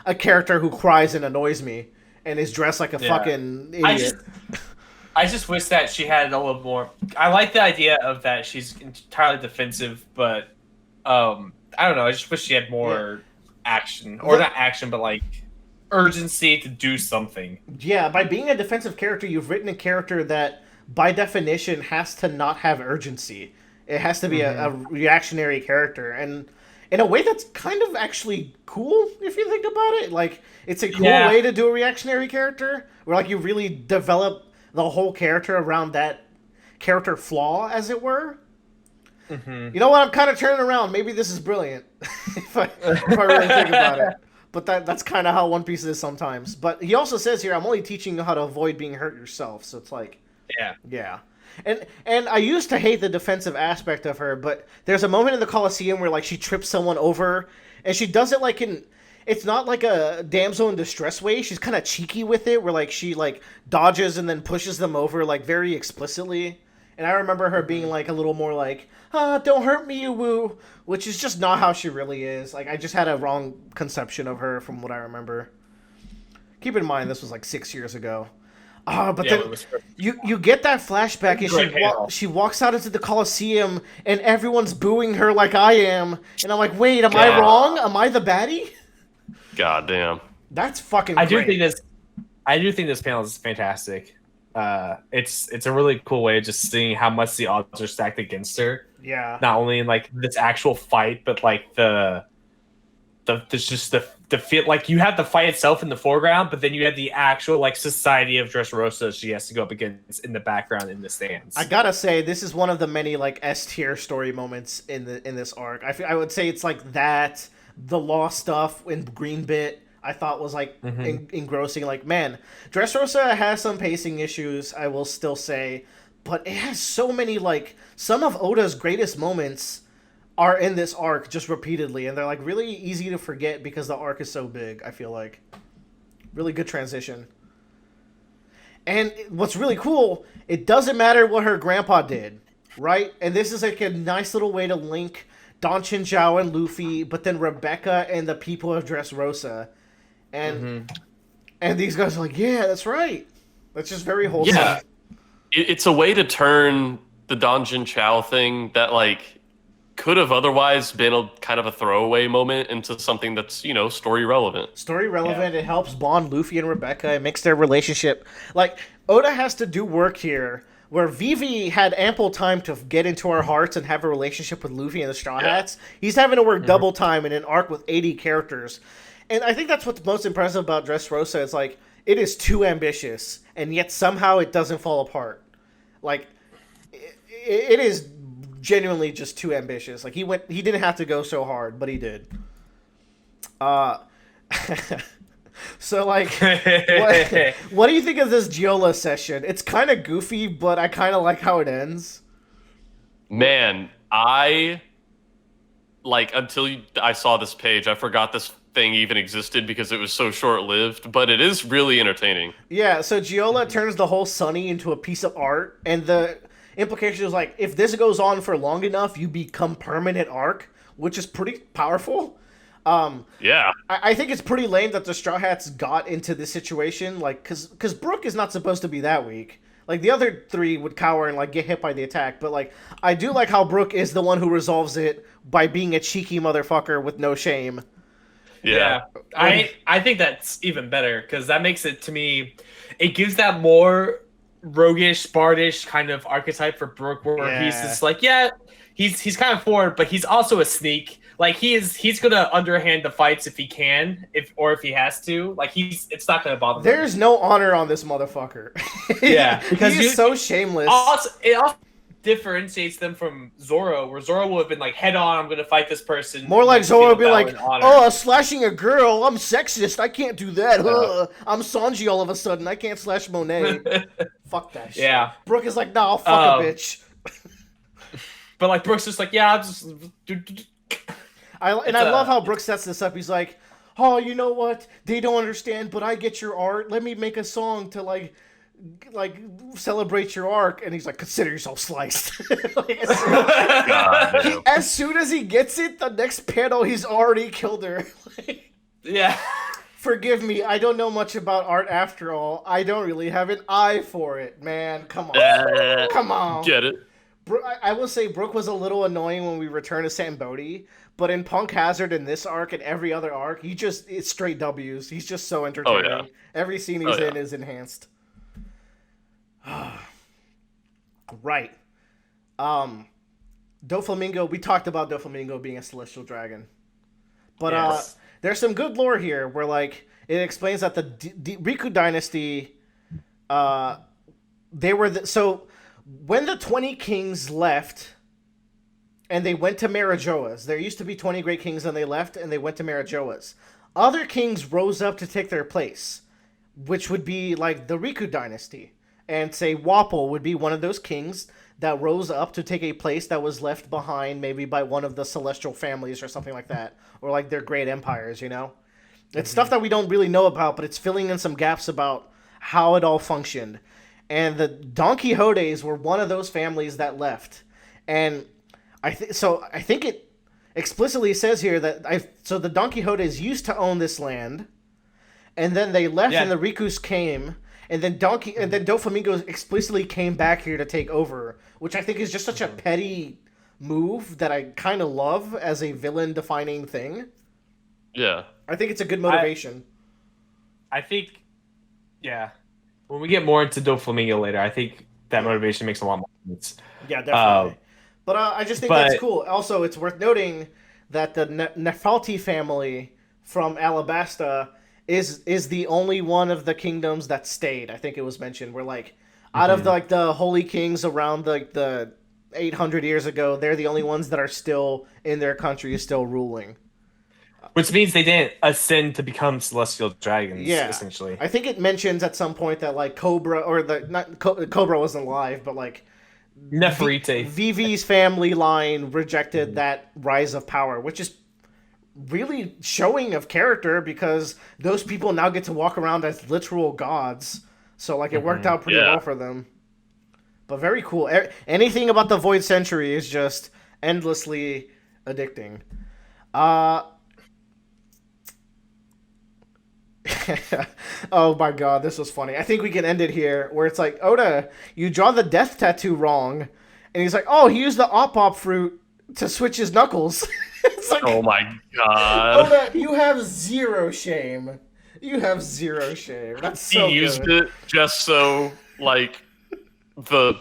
a character who cries and annoys me and is dressed like a fucking idiot. I just wish that she had a little more. I like the idea of that she's entirely defensive, but I don't know. I just wish she had more action, or not action, but like urgency to do something. Yeah, by being a defensive character, you've written a character that, by definition, has to not have urgency. It has to be a reactionary character, and in a way that's kind of actually cool if you think about it. Like, it's a cool way to do a reactionary character, where like you really develop the whole character around that character flaw, as it were. You know what? I'm kind of turning around. Maybe this is brilliant if I really think about it. But that's kind of how One Piece is sometimes. But he also says here, I'm only teaching you how to avoid being hurt yourself. So it's like, yeah. And I used to hate the defensive aspect of her, but there's a moment in the Colosseum where like she trips someone over, and she does it like it's not like a damsel in distress way. She's kind of cheeky with it, where like she like dodges and then pushes them over like very explicitly. And I remember her being like a little more like, don't hurt me, you woo, which is just not how she really is. Like, I just had a wrong conception of her from what I remember. Keep in mind, this was like 6 years ago. But then you get that flashback, and she walks out into the Colosseum, and everyone's booing her like I am. And I'm like, wait, am I wrong? Am I the baddie? God damn. That's fucking I great. do think this panel is fantastic. It's a really cool way of just seeing how much the odds are stacked against her. Yeah. Not only in like this actual fight, but like the feel, like you have the fight itself in the foreground, but then you have the actual like society of Dressrosa she has to go up against in the background in the stands. I gotta say, this is one of the many like S tier story moments in this arc. I would say it's like that, the law stuff in Greenbit, I thought was like engrossing. Like, man, Dressrosa has some pacing issues, I will still say, but it has so many, like, some of Oda's greatest moments are in this arc just repeatedly, and they're like really easy to forget because the arc is so big. I feel like really good transition. And what's really cool, it doesn't matter what her grandpa did, right? And this is like a nice little way to link Don Chinchao and Luffy, but then Rebecca and the people of Dressrosa. And and these guys are like, yeah, that's right. That's just very wholesome. Yeah. It's a way to turn the Don Chinchao thing that, like, could have otherwise been a kind of a throwaway moment into something that's, you know, story relevant. Story relevant. Yeah. It helps bond Luffy and Rebecca. It makes their relationship, like, Oda has to do work here where Vivi had ample time to get into our hearts and have a relationship with Luffy and the Straw Hats. He's having to work double time in an arc with 80 characters. And I think that's what's most impressive about Dressrosa. It's like, it is too ambitious, and yet somehow it doesn't fall apart. Like, it is genuinely just too ambitious. Like, he didn't have to go so hard, but he did. So, like, what do you think of this Giola session? It's kind of goofy, but I kind of like how it ends. Man, until I saw this page, I forgot this thing even existed because it was so short-lived, but it is really entertaining. Yeah, so Giola turns the whole Sunny into a piece of art, and the implication is like, if this goes on for long enough, you become permanent arc, which is pretty powerful. Yeah. I think it's pretty lame that the Straw Hats got into this situation, like, because Brook is not supposed to be that weak. Like, the other three would cower and, like, get hit by the attack, but, like, I do like how Brook is the one who resolves it by being a cheeky motherfucker with no shame. Yeah. I think that's even better, because that makes it, to me, it gives that more roguish, bardish kind of archetype for Brook, where he's just like, he's kind of forward, but he's also a sneak. Like, he's gonna underhand the fights if he can, if he has to. Like, it's not gonna bother him. There's no honor on this motherfucker. Yeah, because he's so shameless. It also differentiates them from Zoro, where Zoro would have been like, head on, I'm gonna fight this person. More like Zoro would be like, oh, slashing a girl, I'm sexist, I can't do that. I'm Sanji all of a sudden, I can't slash Monet. Fuck that shit. Yeah. Brooke is like, nah, I'll fuck a bitch. But like, Brooke's just like, yeah, I'll just... I love how Brooke sets this up. He's like, oh, you know what? They don't understand, but I get your art. Let me make a song to, like celebrate your arc. And he's like, consider yourself sliced. As soon as he gets it, the next panel, he's already killed her. Yeah. Forgive me, I don't know much about art after all. I don't really have an eye for it, man. Come on. Come on. Get it? I will say Brooke was a little annoying when we returned to Sam Bodhi, but in Punk Hazard in this arc and every other arc, it's straight W's. He's just so entertaining. Oh, yeah. Every scene he's in is enhanced. Right. Doflamingo, we talked about Doflamingo being a celestial dragon. But there's some good lore here where like it explains that the Riku dynasty they were so when the 20 kings left and they went to Marijoas, there used to be 20 great kings and they left and they went to Marijoas. Other kings rose up to take their place, which would be like the Riku dynasty. And say Wapol would be one of those kings that rose up to take a place that was left behind maybe by one of the celestial families or something like that. Or like their great empires, you know? It's stuff that we don't really know about, but it's filling in some gaps about how it all functioned. And the Don Quixotes were one of those families that left. And I think it explicitly says here that the Don Quixotes used to own this land, and then they left and the Rikus came. And then Doflamingo explicitly came back here to take over, which I think is just such a petty move that I kind of love as a villain-defining thing. Yeah. I think it's a good motivation. I think, when we get more into Doflamingo later, I think that motivation makes a lot more sense. Yeah, definitely. But I just think that's cool. Also, it's worth noting that the Nefalti family from Alabasta is the only one of the kingdoms that stayed. I think it was mentioned where like out of the holy kings around the 800 years ago, they're the only ones that are still in their country, still ruling. Which means they didn't ascend to become celestial dragons. Yeah, essentially. I think it mentions at some point that like Cobra or Cobra wasn't alive, but like Neferite. Vivi's family line rejected that rise of power, which is really showing of character because those people now get to walk around as literal gods. So like it worked out pretty well for them. But very cool. Anything about the Void Century is just endlessly addicting. Oh my god, this was funny. I think we can end it here where it's like, Oda, you draw the death tattoo wrong. And he's like, oh, he used the op fruit to switch his knuckles. It's like, oh my god. Oda, you have zero shame. You have zero shame. That's so He used it just so, like, the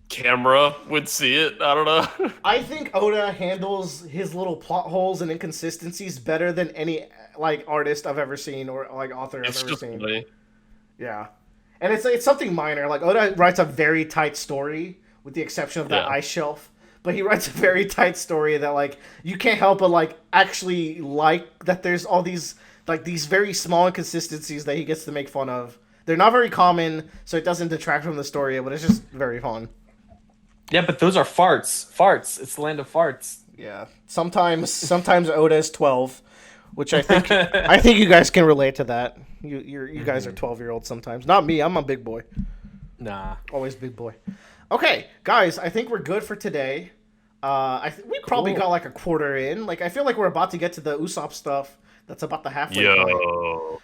camera would see it. I don't know. I think Oda handles his little plot holes and inconsistencies better than any, like, artist I've ever seen or, like, author I've ever seen. Funny. Yeah. And it's something minor. Like, Oda writes a very tight story, with the exception of that ice shelf. But he writes a very tight story that, like, you can't help but, like, actually like that there's all these, like, these very small inconsistencies that he gets to make fun of. They're not very common, so it doesn't detract from the story, but it's just very fun. Yeah, but those are farts. Farts. It's the land of farts. Yeah. Sometimes Oda is 12, which I think you guys can relate to that. You guys are 12-year-olds sometimes. Not me. I'm a big boy. Nah. Always big boy. Okay, guys, I think we're good for today. We probably got like a quarter in. Like, I feel like we're about to get to the Usopp stuff. That's about the halfway point.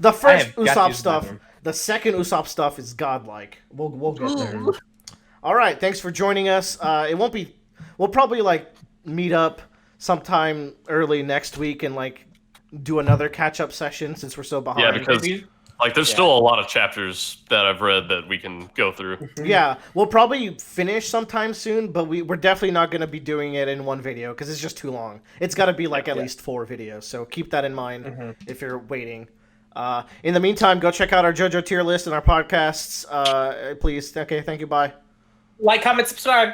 The first Usopp stuff, the second Usopp stuff is godlike. We'll get there. All right, thanks for joining us. We'll probably like meet up sometime early next week and like do another catch-up session since we're so behind. Yeah, because like there's still a lot of chapters that I've read that we can go through. Yeah, we'll probably finish sometime soon, but we're definitely not going to be doing it in one video because it's just too long. It's got to be like at least 4 videos, so keep that in mind if you're waiting. In the meantime, go check out our JoJo tier list and our podcasts. Please. Okay, thank you. Bye. Like, comment, subscribe.